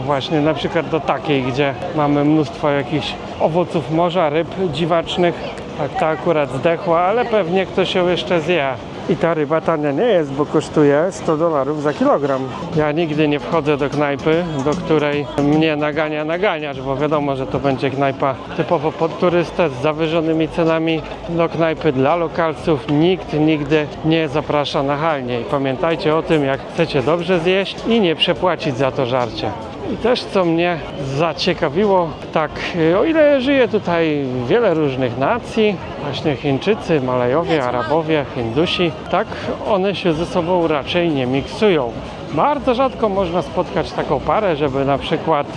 Właśnie na przykład do takiej, gdzie mamy mnóstwo jakichś owoców morza, ryb dziwacznych. Tak, ta akurat zdechła, ale pewnie ktoś ją jeszcze zje. I ta ryba tania nie jest, bo kosztuje $100 za kilogram. Ja nigdy nie wchodzę do knajpy, do której mnie nagania naganiacz, bo wiadomo, że to będzie knajpa typowo pod turystę z zawyżonymi cenami. Do knajpy dla lokalców nikt nigdy nie zaprasza nachalnie. I pamiętajcie o tym, jak chcecie dobrze zjeść i nie przepłacić za to żarcie. I też co mnie zaciekawiło, tak o ile żyje tutaj wiele różnych nacji, właśnie Chińczycy, Malajowie, Arabowie, Hindusi, tak one się ze sobą raczej nie miksują. Bardzo rzadko można spotkać taką parę, żeby na przykład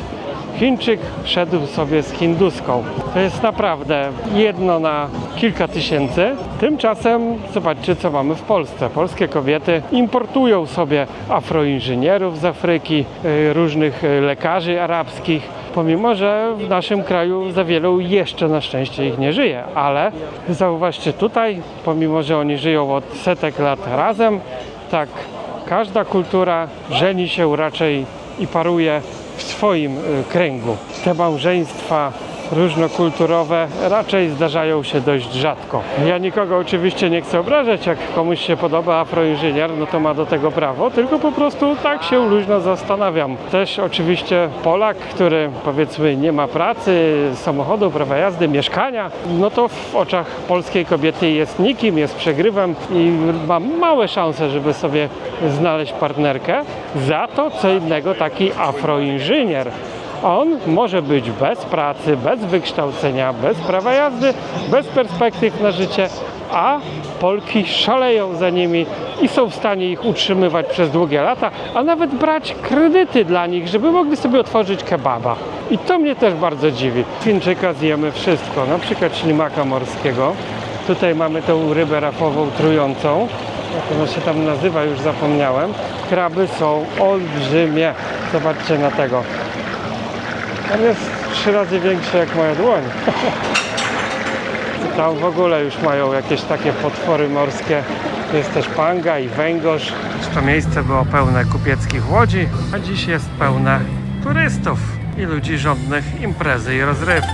Chińczyk szedł sobie z Hinduską. To jest naprawdę jedno na kilka tysięcy. Tymczasem zobaczcie, co mamy w Polsce. Polskie kobiety importują sobie afroinżynierów z Afryki, różnych lekarzy arabskich, pomimo że w naszym kraju za wielu jeszcze na szczęście ich nie żyje. Ale zauważcie tutaj, pomimo że oni żyją od setek lat razem, tak każda kultura żeni się raczej i paruje w swoim kręgu. Te małżeństwa różnokulturowe raczej zdarzają się dość rzadko. Ja nikogo oczywiście nie chcę obrażać, jak komuś się podoba afroinżynier, no to ma do tego prawo, tylko po prostu tak się luźno zastanawiam. Też oczywiście Polak, który powiedzmy nie ma pracy, samochodu, prawa jazdy, mieszkania, no to w oczach polskiej kobiety jest nikim, jest przegrywem i ma małe szanse, żeby sobie znaleźć partnerkę. Za to co innego taki afroinżynier. On może być bez pracy, bez wykształcenia, bez prawa jazdy, bez perspektyw na życie, a Polki szaleją za nimi i są w stanie ich utrzymywać przez długie lata, a nawet brać kredyty dla nich, żeby mogli sobie otworzyć kebaba. I to mnie też bardzo dziwi. Chińczyka zjemy wszystko, na przykład ślimaka morskiego. Tutaj mamy tą rybę rafową trującą. Jak ona się tam nazywa, już zapomniałem. Kraby są olbrzymie. Zobaczcie na tego. On jest 3 razy większy jak moja dłoń. Tam w ogóle już mają jakieś takie potwory morskie. Jest też panga i węgorz. To miejsce było pełne kupieckich łodzi, a dziś jest pełne turystów i ludzi żądnych imprezy i rozrywki.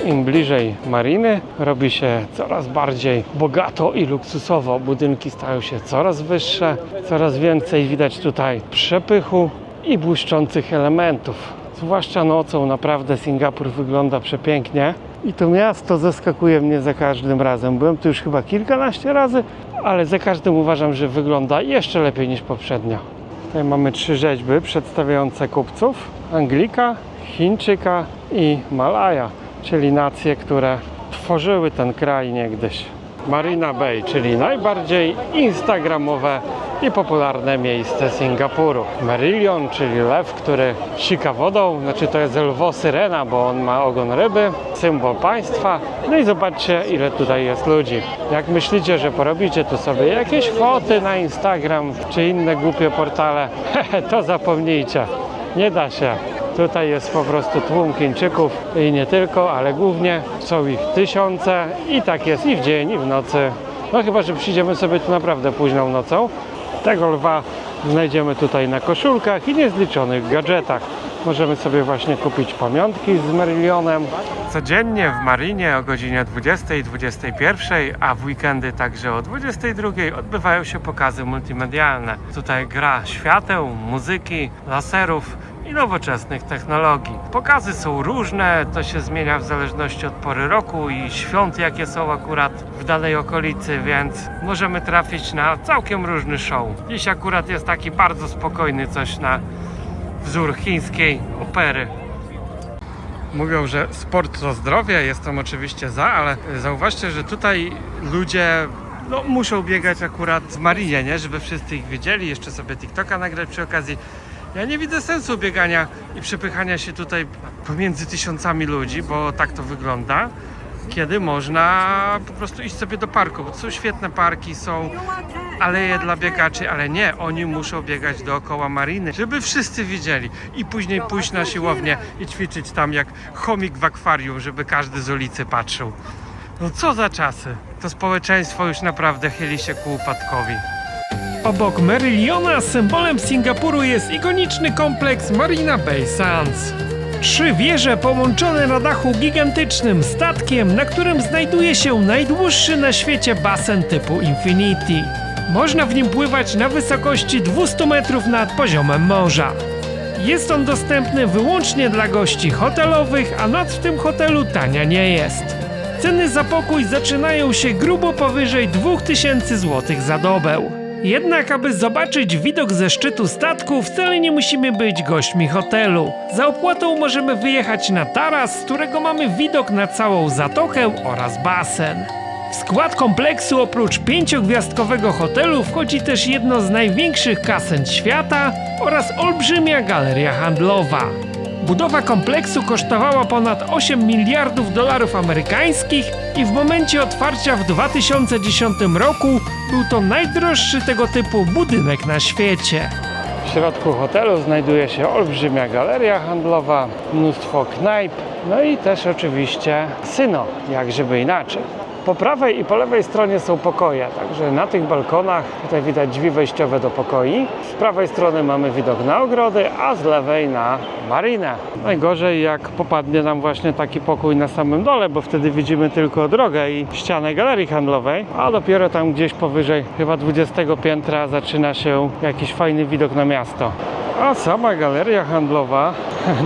Im bliżej mariny robi się coraz bardziej bogato i luksusowo. Budynki stają się coraz wyższe, coraz więcej widać tutaj przepychu i błyszczących elementów. Zwłaszcza nocą naprawdę Singapur wygląda przepięknie i to miasto zaskakuje mnie za każdym razem. Byłem tu już chyba kilkanaście razy, ale za każdym uważam, że wygląda jeszcze lepiej niż poprzednio. Tutaj mamy 3 rzeźby przedstawiające kupców: Anglika, Chińczyka i Malaja, czyli nacje, które tworzyły ten kraj niegdyś. Marina Bay, czyli najbardziej instagramowe i popularne miejsce Singapuru. Merillion, czyli lew, który sika wodą, znaczy to jest lwo-syrena, bo on ma ogon ryby, symbol państwa. No i zobaczcie, ile tutaj jest ludzi. Jak myślicie, że porobicie tu sobie jakieś foty na Instagram czy inne głupie portale, to zapomnijcie, nie da się. Tutaj jest po prostu tłum Chińczyków i nie tylko, ale głównie są ich tysiące i tak jest i w dzień, i w nocy. No chyba, że przyjdziemy sobie tu naprawdę późną nocą. Tego lwa znajdziemy tutaj na koszulkach i niezliczonych gadżetach. Możemy sobie właśnie kupić pamiątki z Merillionem. Codziennie w Marinie o godzinie 20 i 21, a w weekendy także o 22 odbywają się pokazy multimedialne. Tutaj gra świateł, muzyki, laserów i nowoczesnych technologii. Pokazy są różne, to się zmienia w zależności od pory roku i świąt, jakie są akurat w danej okolicy, więc możemy trafić na całkiem różny show. Dziś akurat jest taki bardzo spokojny, coś na wzór chińskiej opery. Mówią, że sport to zdrowie, jestem oczywiście za, ale zauważcie, że tutaj ludzie muszą biegać akurat w Marinie, nie? Żeby wszyscy ich widzieli, jeszcze sobie TikToka nagrać przy okazji. Ja nie widzę sensu biegania i przepychania się tutaj pomiędzy tysiącami ludzi, bo tak to wygląda, kiedy można po prostu iść sobie do parku, bo to są świetne parki, są aleje dla biegaczy, ale nie, oni muszą biegać dookoła mariny, żeby wszyscy widzieli i później pójść na siłownię i ćwiczyć tam jak chomik w akwarium, żeby każdy z ulicy patrzył. No co za czasy, to społeczeństwo już naprawdę chyli się ku upadkowi. Obok Merilliona symbolem Singapuru jest ikoniczny kompleks Marina Bay Sands. 3 wieże połączone na dachu gigantycznym statkiem, na którym znajduje się najdłuższy na świecie basen typu Infinity. Można w nim pływać na wysokości 200 metrów nad poziomem morza. Jest on dostępny wyłącznie dla gości hotelowych, a noc w tym hotelu tania nie jest. Ceny za pokój zaczynają się grubo powyżej 2000 zł za dobę. Jednak aby zobaczyć widok ze szczytu statku, wcale nie musimy być gośćmi hotelu. Za opłatą możemy wyjechać na taras, z którego mamy widok na całą zatokę oraz basen. W skład kompleksu oprócz 5-gwiazdkowego hotelu wchodzi też jedno z największych kasen świata oraz olbrzymia galeria handlowa. Budowa kompleksu kosztowała ponad 8 miliardów dolarów amerykańskich i w momencie otwarcia w 2010 roku był to najdroższy tego typu budynek na świecie. W środku hotelu znajduje się olbrzymia galeria handlowa, mnóstwo knajp, no i też oczywiście syno, jak żeby inaczej. Po prawej i po lewej stronie są pokoje, także na tych balkonach tutaj widać drzwi wejściowe do pokoi. Z prawej strony mamy widok na ogrody, a z lewej na marinę. Najgorzej jak popadnie nam właśnie taki pokój na samym dole, bo wtedy widzimy tylko drogę i ścianę galerii handlowej, a dopiero tam gdzieś powyżej chyba 20 piętra zaczyna się jakiś fajny widok na miasto. A sama galeria handlowa,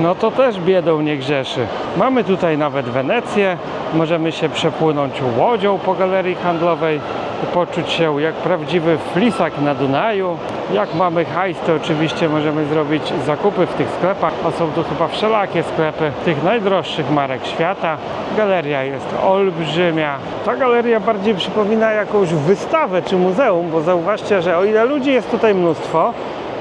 no to też biedą nie grzeszy. Mamy tutaj nawet Wenecję, możemy się przepłynąć łodzią po galerii handlowej i poczuć się jak prawdziwy flisak na Dunaju. Jak mamy hajs, to oczywiście możemy zrobić zakupy w tych sklepach, a są tu chyba wszelakie sklepy tych najdroższych marek świata. Galeria jest olbrzymia. Ta galeria bardziej przypomina jakąś wystawę czy muzeum, bo zauważcie, że o ile ludzi jest tutaj mnóstwo,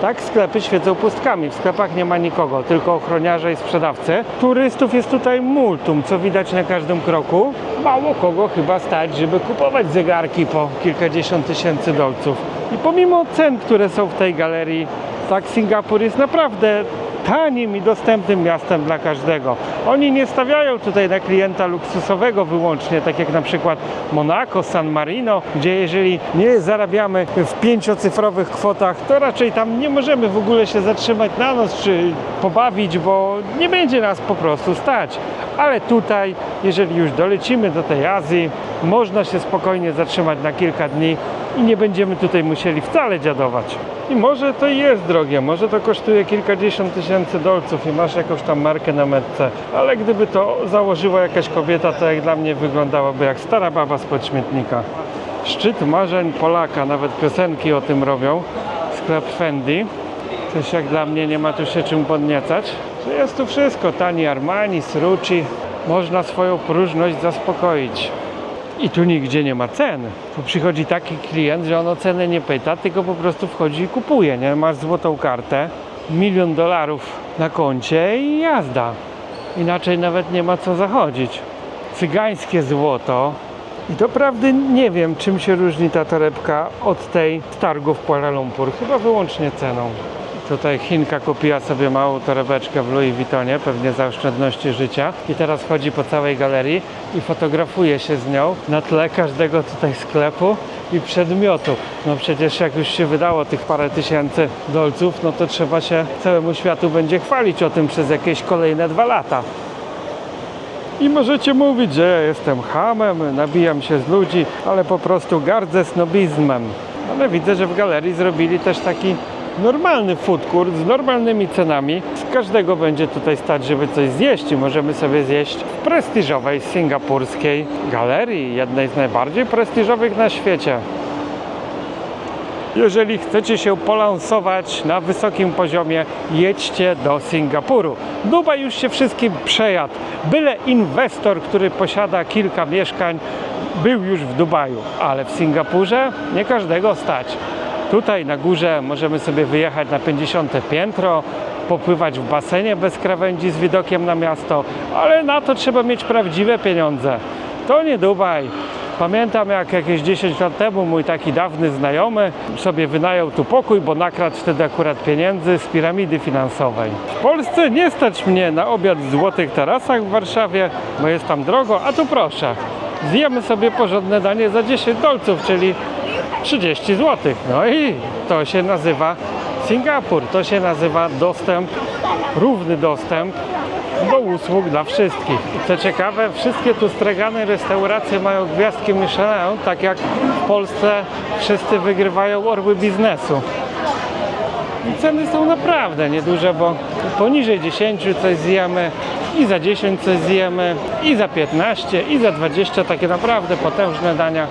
tak, sklepy świecą pustkami. W sklepach nie ma nikogo, tylko ochroniarze i sprzedawcy. Turystów jest tutaj multum, co widać na każdym kroku. Mało kogo chyba stać, żeby kupować zegarki po kilkadziesiąt tysięcy dolców. I pomimo cen, które są w tej galerii, tak, Singapur jest naprawdę tanim i dostępnym miastem dla każdego. Oni nie stawiają tutaj na klienta luksusowego wyłącznie, tak jak na przykład Monako, San Marino, gdzie jeżeli nie zarabiamy w 5-cyfrowych kwotach, to raczej tam nie możemy w ogóle się zatrzymać na noc czy pobawić, bo nie będzie nas po prostu stać. ale tutaj, jeżeli już dolecimy do tej Azji, można się spokojnie zatrzymać na kilka dni i nie będziemy tutaj musieli wcale dziadować. I może to jest drogie, może to kosztuje kilkadziesiąt tysięcy dolców i masz jakąś tam markę na metce, ale gdyby to założyła jakaś kobieta, to jak dla mnie wyglądałaby jak stara baba spod śmietnika. Szczyt marzeń Polaka, nawet piosenki o tym robią. Sklep Fendi. Coś jak dla mnie, nie ma tu się czym podniecać. Że jest tu wszystko, tani Armani, Srucci. Można swoją próżność zaspokoić. I tu nigdzie nie ma cen. Tu przychodzi taki klient, że on o cenę nie pyta, tylko po prostu wchodzi i kupuje, nie? Masz złotą kartę, $1 000 000 na koncie i jazda. Inaczej nawet nie ma co zachodzić. Cygańskie złoto. I doprawdy nie wiem, czym się różni ta torebka od tej z targów Kuala Lumpur. Chyba wyłącznie ceną. Tutaj Chinka kupiła sobie małą torebeczkę w Louis Vuittonie, pewnie za oszczędności życia. I teraz chodzi po całej galerii i fotografuje się z nią na tle każdego tutaj sklepu i przedmiotu. No przecież jak już się wydało tych parę tysięcy dolców, no to trzeba się całemu światu będzie chwalić o tym przez jakieś kolejne 2 lata. I możecie mówić, że ja jestem chamem, nabijam się z ludzi, ale po prostu gardzę snobizmem. Ale widzę, że w galerii zrobili też taki normalny food court z normalnymi cenami. Z każdego będzie tutaj stać, żeby coś zjeść i możemy sobie zjeść w prestiżowej singapurskiej galerii, jednej z najbardziej prestiżowych na świecie. Jeżeli chcecie się polansować na wysokim poziomie, jedźcie do Singapuru. Dubaj już się wszystkim przejadł. Byle inwestor, który posiada kilka mieszkań, był już w Dubaju, ale w Singapurze nie każdego stać. Tutaj na górze możemy sobie wyjechać na 50. piętro, popływać w basenie bez krawędzi z widokiem na miasto, ale na to trzeba mieć prawdziwe pieniądze. To nie Dubaj. Pamiętam, jak jakieś 10 lat temu mój taki dawny znajomy sobie wynajął tu pokój, bo nakradł wtedy akurat pieniędzy z piramidy finansowej. W Polsce nie stać mnie na obiad w złotych tarasach w Warszawie, bo jest tam drogo, a tu proszę. Zjemy sobie porządne danie za 10 dolców, czyli 30 zł. No i to się nazywa Singapur, to się nazywa równy dostęp do usług dla wszystkich. I co ciekawe, wszystkie tu stragane restauracje mają gwiazdki Michelin, tak jak w Polsce wszyscy wygrywają orły biznesu. I ceny są naprawdę nieduże, bo poniżej 10 coś zjemy, i za 10 coś zjemy, i za 15, i za 20, takie naprawdę potężne dania.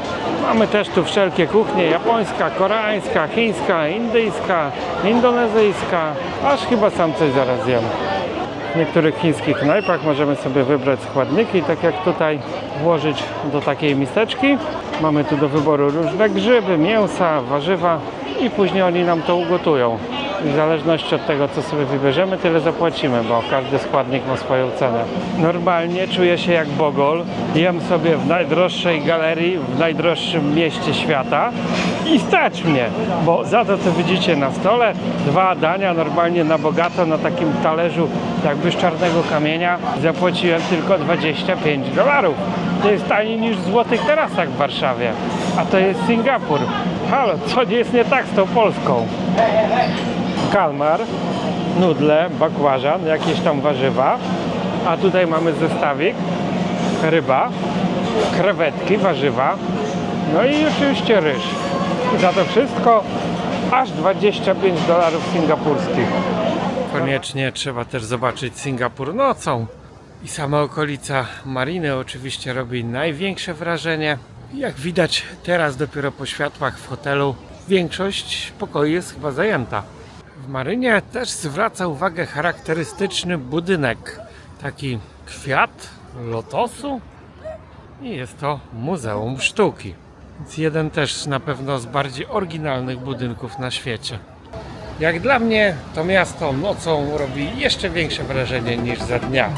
Mamy też tu wszelkie kuchnie, japońska, koreańska, chińska, indyjska, indonezyjska, aż chyba sam coś zaraz zjem. W niektórych chińskich knajpach możemy sobie wybrać składniki, tak jak tutaj, włożyć do takiej miseczki. Mamy tu do wyboru różne grzyby, mięsa, warzywa i później oni nam to ugotują. I w zależności od tego, co sobie wybierzemy, tyle zapłacimy, bo każdy składnik ma swoją cenę. Normalnie czuję się jak bogol. Jem sobie w najdroższej galerii, w najdroższym mieście świata i stać mnie, bo za to, co widzicie na stole, 2 dania normalnie na bogato, na takim talerzu jakby z czarnego kamienia, zapłaciłem tylko $25. To jest taniej niż w złotych tarasach w Warszawie. A to jest Singapur. Halo, co jest nie tak z tą Polską? Kalmar, nudle, bakłażan, jakieś tam warzywa, a tutaj mamy zestawik, ryba, krewetki, warzywa, no i oczywiście ryż. I za to wszystko aż $25 singapurskich. Koniecznie trzeba też zobaczyć Singapur nocą. I sama okolica mariny oczywiście robi największe wrażenie. Jak widać teraz dopiero po światłach w hotelu większość pokoi jest chyba zajęta. W marynie też zwraca uwagę charakterystyczny budynek. Taki kwiat lotosu i jest to Muzeum Sztuki. Więc jeden też na pewno z bardziej oryginalnych budynków na świecie. Jak dla mnie to miasto nocą robi jeszcze większe wrażenie niż za dnia.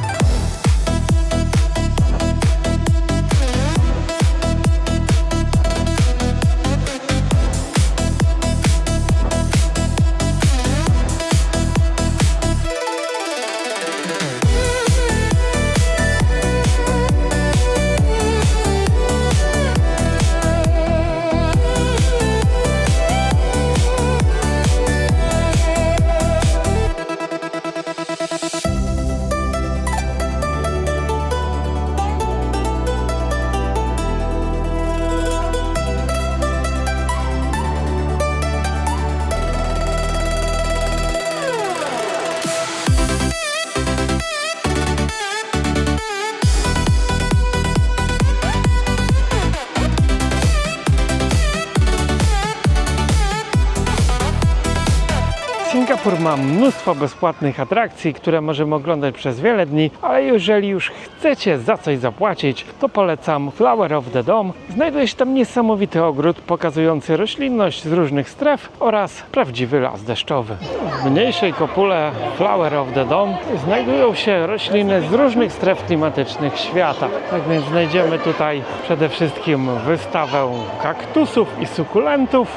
Singapur ma mnóstwo bezpłatnych atrakcji, które możemy oglądać przez wiele dni, ale jeżeli już chcecie za coś zapłacić, to polecam Flower of the Dome. Znajduje się tam niesamowity ogród pokazujący roślinność z różnych stref oraz prawdziwy las deszczowy. W mniejszej kopule Flower of the Dome znajdują się rośliny z różnych stref klimatycznych świata. Tak więc znajdziemy tutaj przede wszystkim wystawę kaktusów i sukulentów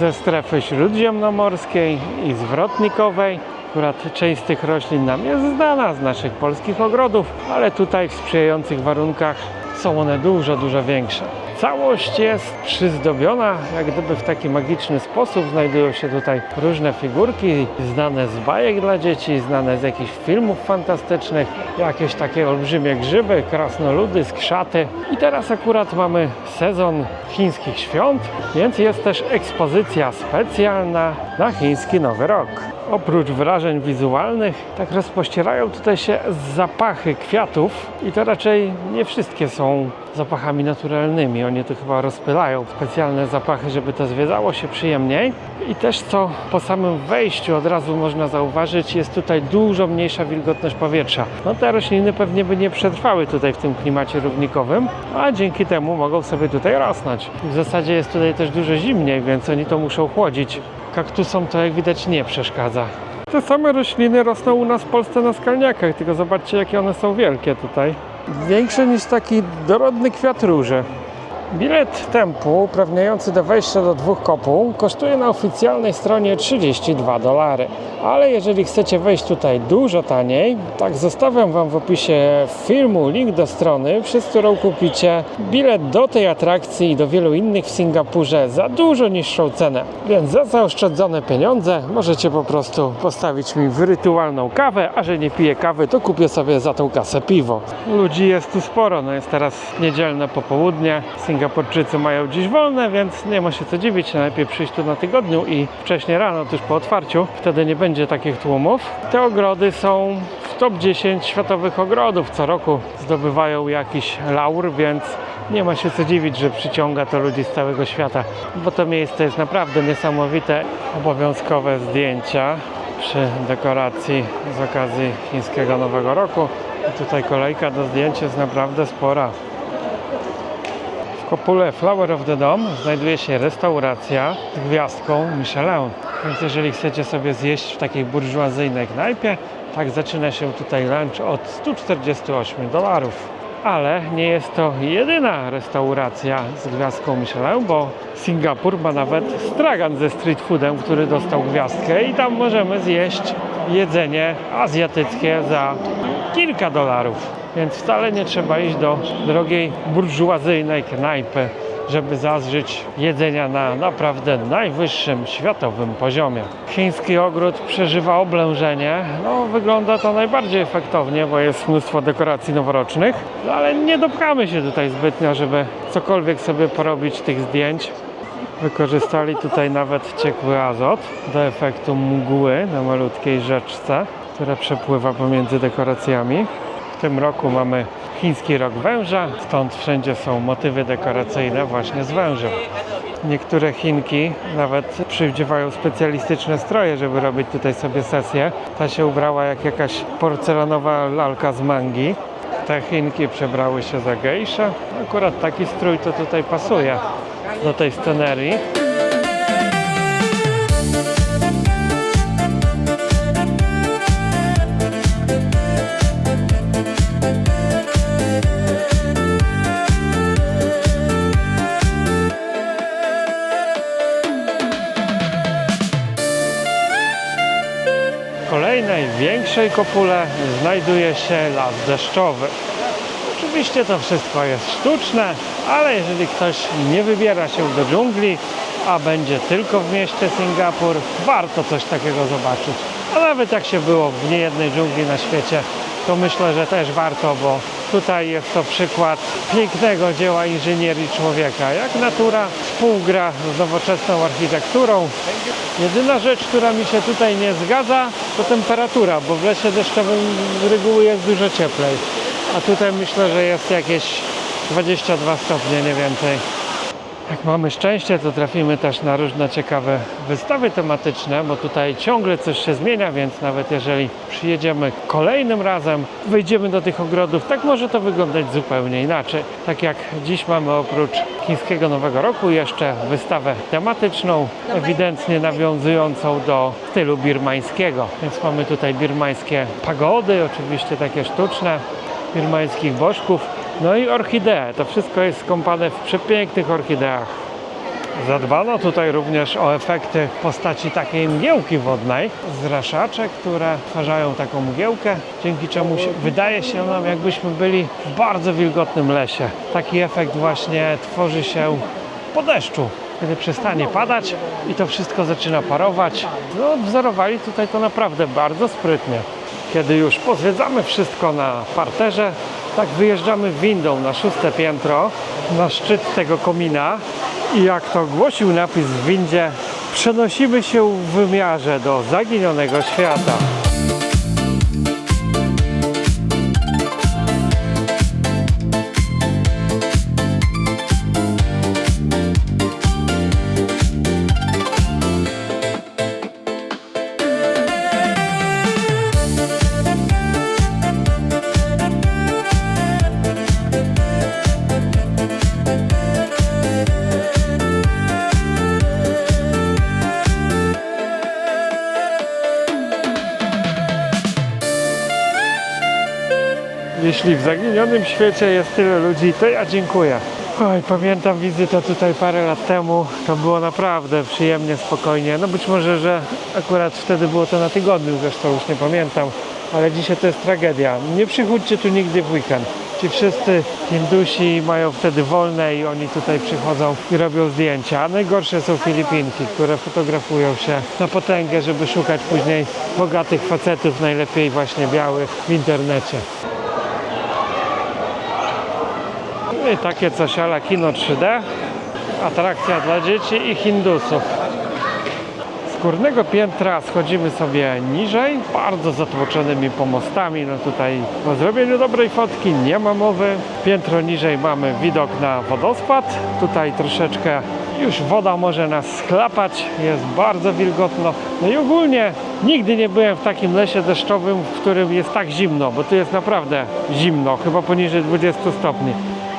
ze strefy śródziemnomorskiej i zwrotnikowej. Akurat część z tych roślin nam jest znana z naszych polskich ogrodów, ale tutaj w sprzyjających warunkach są one dużo większe. Całość jest przyzdobiona jak gdyby w taki magiczny sposób. Znajdują się tutaj różne figurki znane z bajek dla dzieci, znane z jakichś filmów fantastycznych, jakieś takie olbrzymie grzyby, krasnoludy, skrzaty. I teraz akurat mamy sezon chińskich świąt, więc jest też ekspozycja specjalna na chiński Nowy Rok. Oprócz wrażeń wizualnych, tak rozpościerają tutaj się zapachy kwiatów i to raczej nie wszystkie są zapachami naturalnymi. Oni tu chyba rozpylają specjalne zapachy, żeby to zwiedzało się przyjemniej. I też co po samym wejściu od razu można zauważyć, jest tutaj dużo mniejsza wilgotność powietrza. No te rośliny pewnie by nie przetrwały tutaj w tym klimacie równikowym, a dzięki temu mogą sobie tutaj rosnąć. W zasadzie jest tutaj też dużo zimniej, więc oni to muszą chłodzić. Kaktusom to jak widać nie przeszkadza. Te same rośliny rosną u nas w Polsce na skalniakach, tylko zobaczcie jakie one są wielkie tutaj. Większe niż taki dorodny kwiat róży. Bilet tempu uprawniający do wejścia do 2 kopuł kosztuje na oficjalnej stronie $32. Ale jeżeli chcecie wejść tutaj dużo taniej, tak zostawiam Wam w opisie filmu link do strony, przez którą kupicie bilet do tej atrakcji i do wielu innych w Singapurze za dużo niższą cenę. Więc za zaoszczędzone pieniądze możecie po prostu postawić mi rytualną kawę, a że nie piję kawy, to kupię sobie za tą kasę piwo. Ludzi jest tu sporo, no jest teraz niedzielne popołudnie. Singapurczycy mają dziś wolne, więc nie ma się co dziwić. Najlepiej przyjść tu na tygodniu i wcześniej rano, tuż po otwarciu. Wtedy nie będzie takich tłumów. Te ogrody są w top 10 światowych ogrodów. Co roku zdobywają jakiś laur, więc nie ma się co dziwić, że przyciąga to ludzi z całego świata. Bo to miejsce jest naprawdę niesamowite. Obowiązkowe zdjęcia przy dekoracji z okazji chińskiego Nowego Roku. I tutaj kolejka do zdjęć jest naprawdę spora. W kopule Flower of the Dome znajduje się restauracja z gwiazdką Michelin. Więc jeżeli chcecie sobie zjeść w takiej burżuazyjnej knajpie, tak zaczyna się tutaj lunch od $148. Ale nie jest to jedyna restauracja z gwiazdką Michelin, bo Singapur ma nawet stragan ze street foodem, który dostał gwiazdkę i tam możemy zjeść jedzenie azjatyckie za kilka dolarów. Więc wcale nie trzeba iść do drogiej burżuazyjnej knajpy, żeby zadrzeć jedzenia na naprawdę najwyższym światowym poziomie. Chiński ogród przeżywa oblężenie. No, wygląda to najbardziej efektownie, bo jest mnóstwo dekoracji noworocznych, ale nie dopchamy się tutaj zbytnio, żeby cokolwiek sobie porobić tych zdjęć. Wykorzystali tutaj nawet ciekły azot do efektu mgły na malutkiej rzeczce, która przepływa pomiędzy dekoracjami. W tym roku mamy chiński rok węża, stąd wszędzie są motywy dekoracyjne właśnie z wężem. Niektóre Chinki nawet przywdziewają specjalistyczne stroje, żeby robić tutaj sobie sesję. Ta się ubrała jak jakaś porcelanowa lalka z mangi. Te Chinki przebrały się za gejsze. Akurat taki strój to tutaj pasuje do tej scenerii. W kolejnej, większej kopule znajduje się las deszczowy. Oczywiście to wszystko jest sztuczne, ale jeżeli ktoś nie wybiera się do dżungli, a będzie tylko w mieście Singapur, warto coś takiego zobaczyć. A nawet jak się było w niejednej dżungli na świecie, to myślę, że też warto, bo tutaj jest to przykład pięknego dzieła inżynierii człowieka. Jak natura współgra z nowoczesną architekturą. Jedyna rzecz, która mi się tutaj nie zgadza, to temperatura, bo w lesie deszczowym z reguły jest dużo cieplej. A tutaj myślę, że jest jakieś 22 stopnie, nie więcej. Jak mamy szczęście, to trafimy też na różne ciekawe wystawy tematyczne, bo tutaj ciągle coś się zmienia, więc nawet jeżeli przyjedziemy kolejnym razem, wejdziemy do tych ogrodów, tak może to wyglądać zupełnie inaczej. Tak jak dziś mamy oprócz chińskiego Nowego Roku jeszcze wystawę tematyczną, ewidentnie nawiązującą do stylu birmańskiego. Więc mamy tutaj birmańskie pagody, oczywiście takie sztuczne, birmańskich bożków, no i orchidee. To wszystko jest skąpane w przepięknych orchideach. Zadbano tutaj również o efekty w postaci takiej mgiełki wodnej z raszaczek, które stwarzają taką mgiełkę, dzięki czemu wydaje się nam, jakbyśmy byli w bardzo wilgotnym lesie. Taki efekt właśnie tworzy się po deszczu, kiedy przestanie padać i to wszystko zaczyna parować. No, wzorowali tutaj to naprawdę bardzo sprytnie. Kiedy już pozwiedzamy wszystko na parterze, tak wyjeżdżamy windą na 6. piętro, na szczyt tego komina i jak to głosił napis w windzie, przenosimy się w wymiarze do zaginionego świata. Jeśli w zaginionym świecie jest tyle ludzi, to ja dziękuję. Oj, pamiętam wizytę tutaj parę lat temu, to było naprawdę przyjemnie, spokojnie. No być może, że akurat wtedy było to na tygodniu, zresztą już nie pamiętam, ale dzisiaj to jest tragedia. Nie przychodźcie tu nigdy w weekend. Ci wszyscy Hindusi mają wtedy wolne i oni tutaj przychodzą i robią zdjęcia. A najgorsze są Filipinki, które fotografują się na potęgę, żeby szukać później bogatych facetów, najlepiej właśnie białych, w internecie. I takie coś a la kino 3D, atrakcja dla dzieci i Hindusów. Z górnego piętra schodzimy sobie niżej, bardzo zatłoczonymi pomostami. No tutaj po zrobieniu dobrej fotki nie ma mowy. Piętro niżej mamy widok na wodospad. Tutaj troszeczkę już woda może nas schlapać, jest bardzo wilgotno. No i ogólnie nigdy nie byłem w takim lesie deszczowym, w którym jest tak zimno, bo tu jest naprawdę zimno, chyba poniżej 20 stopni.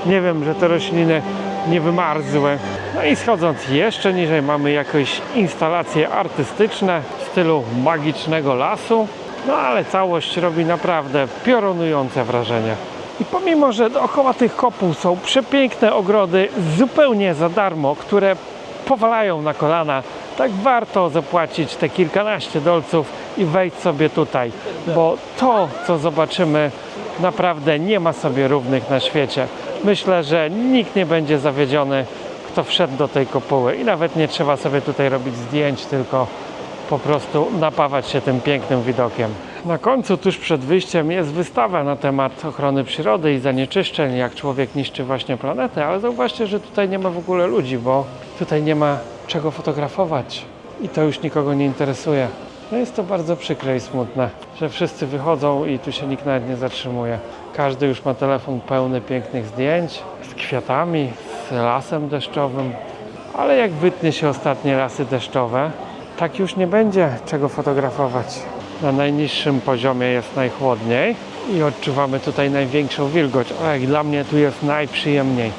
Nie wiem, że te rośliny nie wymarzły. No i schodząc jeszcze niżej mamy jakieś instalacje artystyczne w stylu magicznego lasu. No ale całość robi naprawdę piorunujące wrażenie. I pomimo, że dookoła tych kopuł są przepiękne ogrody zupełnie za darmo, które powalają na kolana, tak warto zapłacić te kilkanaście dolców i wejść sobie tutaj, bo to, co zobaczymy, naprawdę nie ma sobie równych na świecie. Myślę, że nikt nie będzie zawiedziony, kto wszedł do tej kopuły i nawet nie trzeba sobie tutaj robić zdjęć, tylko po prostu napawać się tym pięknym widokiem. Na końcu, tuż przed wyjściem, jest wystawa na temat ochrony przyrody i zanieczyszczeń, jak człowiek niszczy właśnie planetę, ale zauważcie, że tutaj nie ma w ogóle ludzi, bo tutaj nie ma czego fotografować i to już nikogo nie interesuje. No jest to bardzo przykre i smutne, że wszyscy wychodzą i tu się nikt nawet nie zatrzymuje. Każdy już ma telefon pełny pięknych zdjęć z kwiatami, z lasem deszczowym, ale jak wytnie się ostatnie lasy deszczowe, tak już nie będzie czego fotografować. Na najniższym poziomie jest najchłodniej i odczuwamy tutaj największą wilgoć, ale jak dla mnie tu jest najprzyjemniej.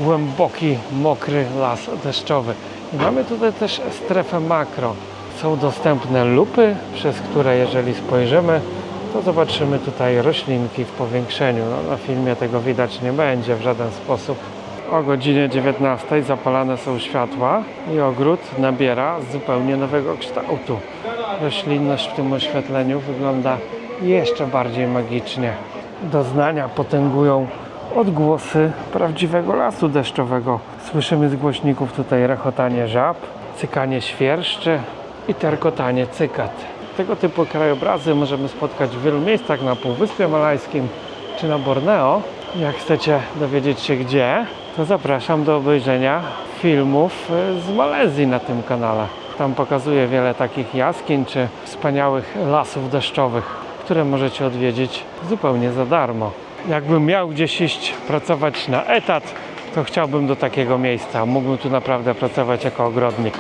Głęboki, mokry las deszczowy. I mamy tutaj też strefę makro. Są dostępne lupy, przez które jeżeli spojrzymy, to zobaczymy tutaj roślinki w powiększeniu. No, na filmie tego widać nie będzie w żaden sposób. O godzinie 19 zapalane są światła i ogród nabiera zupełnie nowego kształtu. Roślinność w tym oświetleniu wygląda jeszcze bardziej magicznie. Doznania potęgują odgłosy prawdziwego lasu deszczowego. Słyszymy z głośników tutaj rechotanie żab, cykanie świerszczy i terkotanie cykat. Tego typu krajobrazy możemy spotkać w wielu miejscach na Półwyspie Malajskim czy na Borneo. Jak chcecie dowiedzieć się gdzie, to zapraszam do obejrzenia filmów z Malezji na tym kanale. Tam pokazuję wiele takich jaskiń czy wspaniałych lasów deszczowych, które możecie odwiedzić zupełnie za darmo. Jakbym miał gdzieś iść pracować na etat, to chciałbym do takiego miejsca. Mógłbym tu naprawdę pracować jako ogrodnik.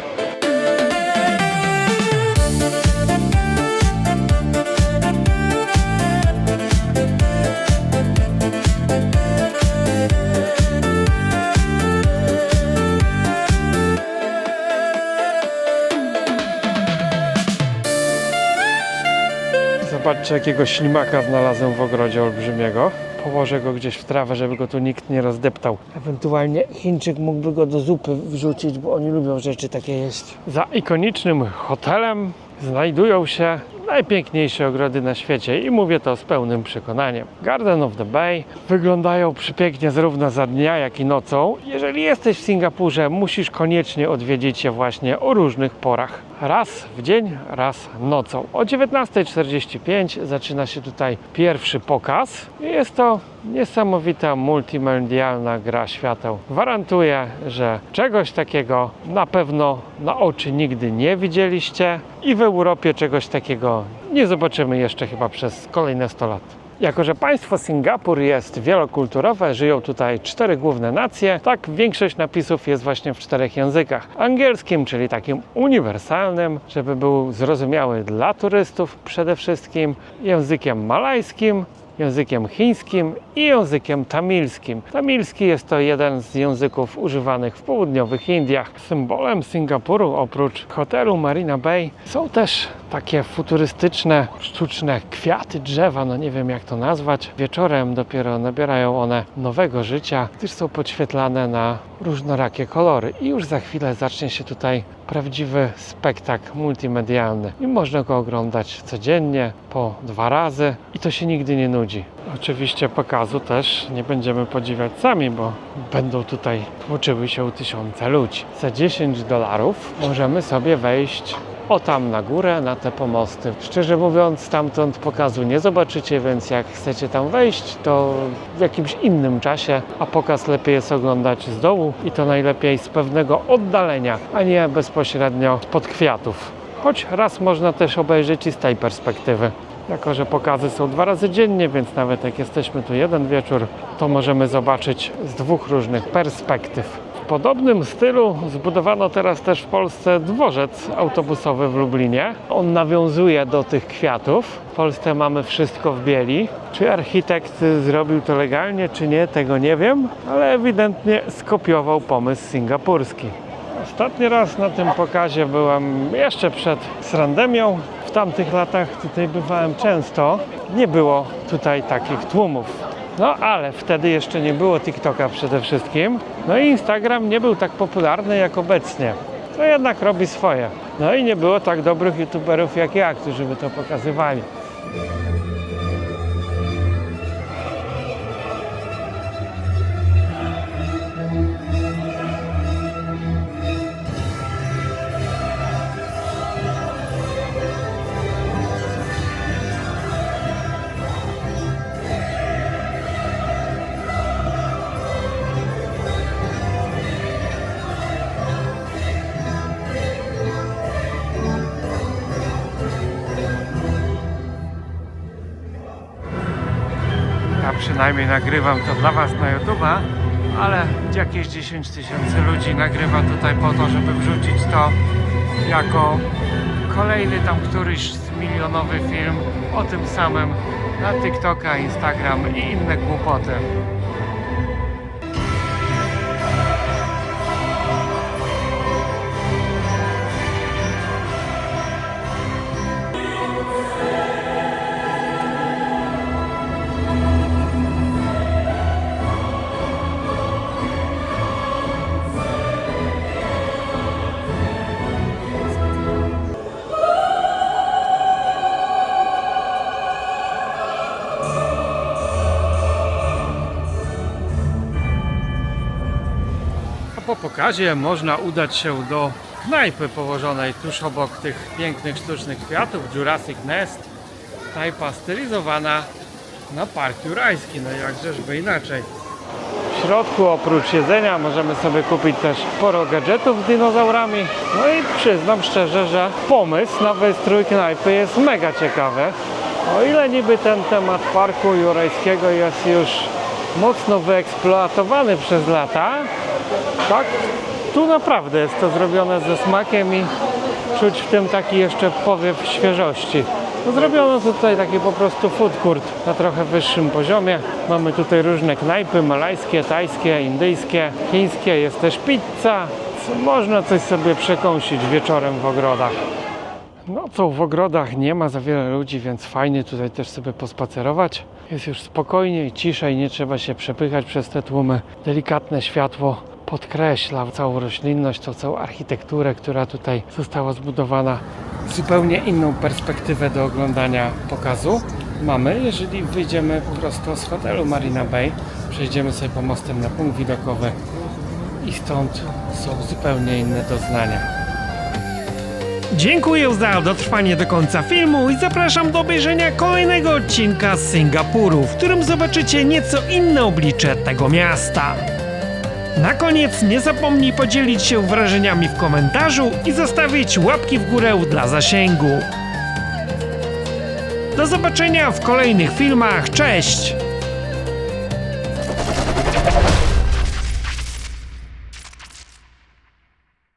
Zobaczcie, jakiego ślimaka znalazłem w ogrodzie olbrzymiego. Położę go gdzieś w trawę, żeby go tu nikt nie rozdeptał. Ewentualnie Chińczyk mógłby go do zupy wrzucić, bo oni lubią rzeczy takie jeść. Za ikonicznym hotelem znajdują się najpiękniejsze ogrody na świecie i mówię to z pełnym przekonaniem. Garden of the Bay wyglądają przepięknie zarówno za dnia, jak i nocą. Jeżeli jesteś w Singapurze, musisz koniecznie odwiedzić je właśnie o różnych porach. Raz w dzień, raz nocą. O 19:45 zaczyna się tutaj pierwszy pokaz. I jest to niesamowita multimedialna gra świateł. Gwarantuję, że czegoś takiego na pewno na oczy nigdy nie widzieliście i w Europie czegoś takiego nie zobaczymy jeszcze chyba przez kolejne 100 lat. Jako że państwo Singapur jest wielokulturowe, żyją tutaj 4 główne nacje, tak większość napisów jest właśnie w 4 językach. Angielskim, czyli takim uniwersalnym, żeby był zrozumiały dla turystów przede wszystkim, językiem malajskim, językiem chińskim i językiem tamilskim. Tamilski jest to jeden z języków używanych w południowych Indiach. Symbolem Singapuru oprócz hotelu Marina Bay są też takie futurystyczne, sztuczne kwiaty, drzewa, no nie wiem jak to nazwać. Wieczorem dopiero nabierają one nowego życia, gdyż są podświetlane na różnorakie kolory i już za chwilę zacznie się tutaj prawdziwy spektakl multimedialny i można go oglądać codziennie, po 2 razy i to się nigdy nie nudzi. Oczywiście pokazu też nie będziemy podziwiać sami, bo będą tutaj tłoczyły się tysiące ludzi. Za $10 możemy sobie wejść o tam na górę, na te pomosty. Szczerze mówiąc, stamtąd pokazu nie zobaczycie, więc jak chcecie tam wejść, to w jakimś innym czasie, a pokaz lepiej jest oglądać z dołu i to najlepiej z pewnego oddalenia, a nie bezpośrednio spod kwiatów. Choć raz można też obejrzeć i z tej perspektywy. Jako że pokazy są 2 razy dziennie, więc nawet jak jesteśmy tu jeden wieczór, to możemy zobaczyć z 2 różnych perspektyw. W podobnym stylu zbudowano teraz też w Polsce dworzec autobusowy w Lublinie. On nawiązuje do tych kwiatów. W Polsce mamy wszystko w bieli. Czy architekt zrobił to legalnie, czy nie, tego nie wiem, ale ewidentnie skopiował pomysł singapurski. Ostatni raz na tym pokazie byłem jeszcze przed Srandemią. W tamtych latach tutaj bywałem często. Nie było tutaj takich tłumów. No ale wtedy jeszcze nie było TikToka przede wszystkim. No i Instagram nie był tak popularny jak obecnie. To jednak robi swoje. No i nie było tak dobrych youtuberów jak ja, którzy by to pokazywali. Ja przynajmniej nagrywam to dla Was na YouTube'a, ale jakieś 10 000 ludzi nagrywa tutaj po to, żeby wrzucić to jako kolejny tam któryś milionowy film o tym samym na TikToka, Instagram i inne głupoty. Po pokazie można udać się do knajpy położonej tuż obok tych pięknych sztucznych kwiatów, Jurassic Nest. Knajpa stylizowana na Park Jurajski, no jakżeż inaczej. W środku oprócz jedzenia możemy sobie kupić też sporo gadżetów z dinozaurami. No i przyznam szczerze, że pomysł na wystrój knajpy jest mega ciekawy. O ile niby ten temat Parku Jurajskiego jest już mocno wyeksploatowany przez lata. Tak? Tu naprawdę jest to zrobione ze smakiem i czuć w tym taki jeszcze powiew świeżości. No, zrobiono tutaj taki po prostu food court na trochę wyższym poziomie. Mamy tutaj różne knajpy malajskie, tajskie, indyjskie, chińskie. Jest też pizza. Można coś sobie przekąsić wieczorem w ogrodach. No co, w ogrodach nie ma za wiele ludzi, więc fajnie tutaj też sobie pospacerować. Jest już spokojniej, ciszej, nie trzeba się przepychać przez te tłumy. Delikatne światło podkreśla całą roślinność, tą całą architekturę, która tutaj została zbudowana. Zupełnie inną perspektywę do oglądania pokazu mamy, jeżeli wyjdziemy prosto z hotelu Marina Bay, przejdziemy sobie pomostem na punkt widokowy i stąd są zupełnie inne doznania. Dziękuję za dotrwanie do końca filmu i zapraszam do obejrzenia kolejnego odcinka z Singapuru, w którym zobaczycie nieco inne oblicze tego miasta. Na koniec nie zapomnij podzielić się wrażeniami w komentarzu i zostawić łapki w górę dla zasięgu. Do zobaczenia w kolejnych filmach, cześć!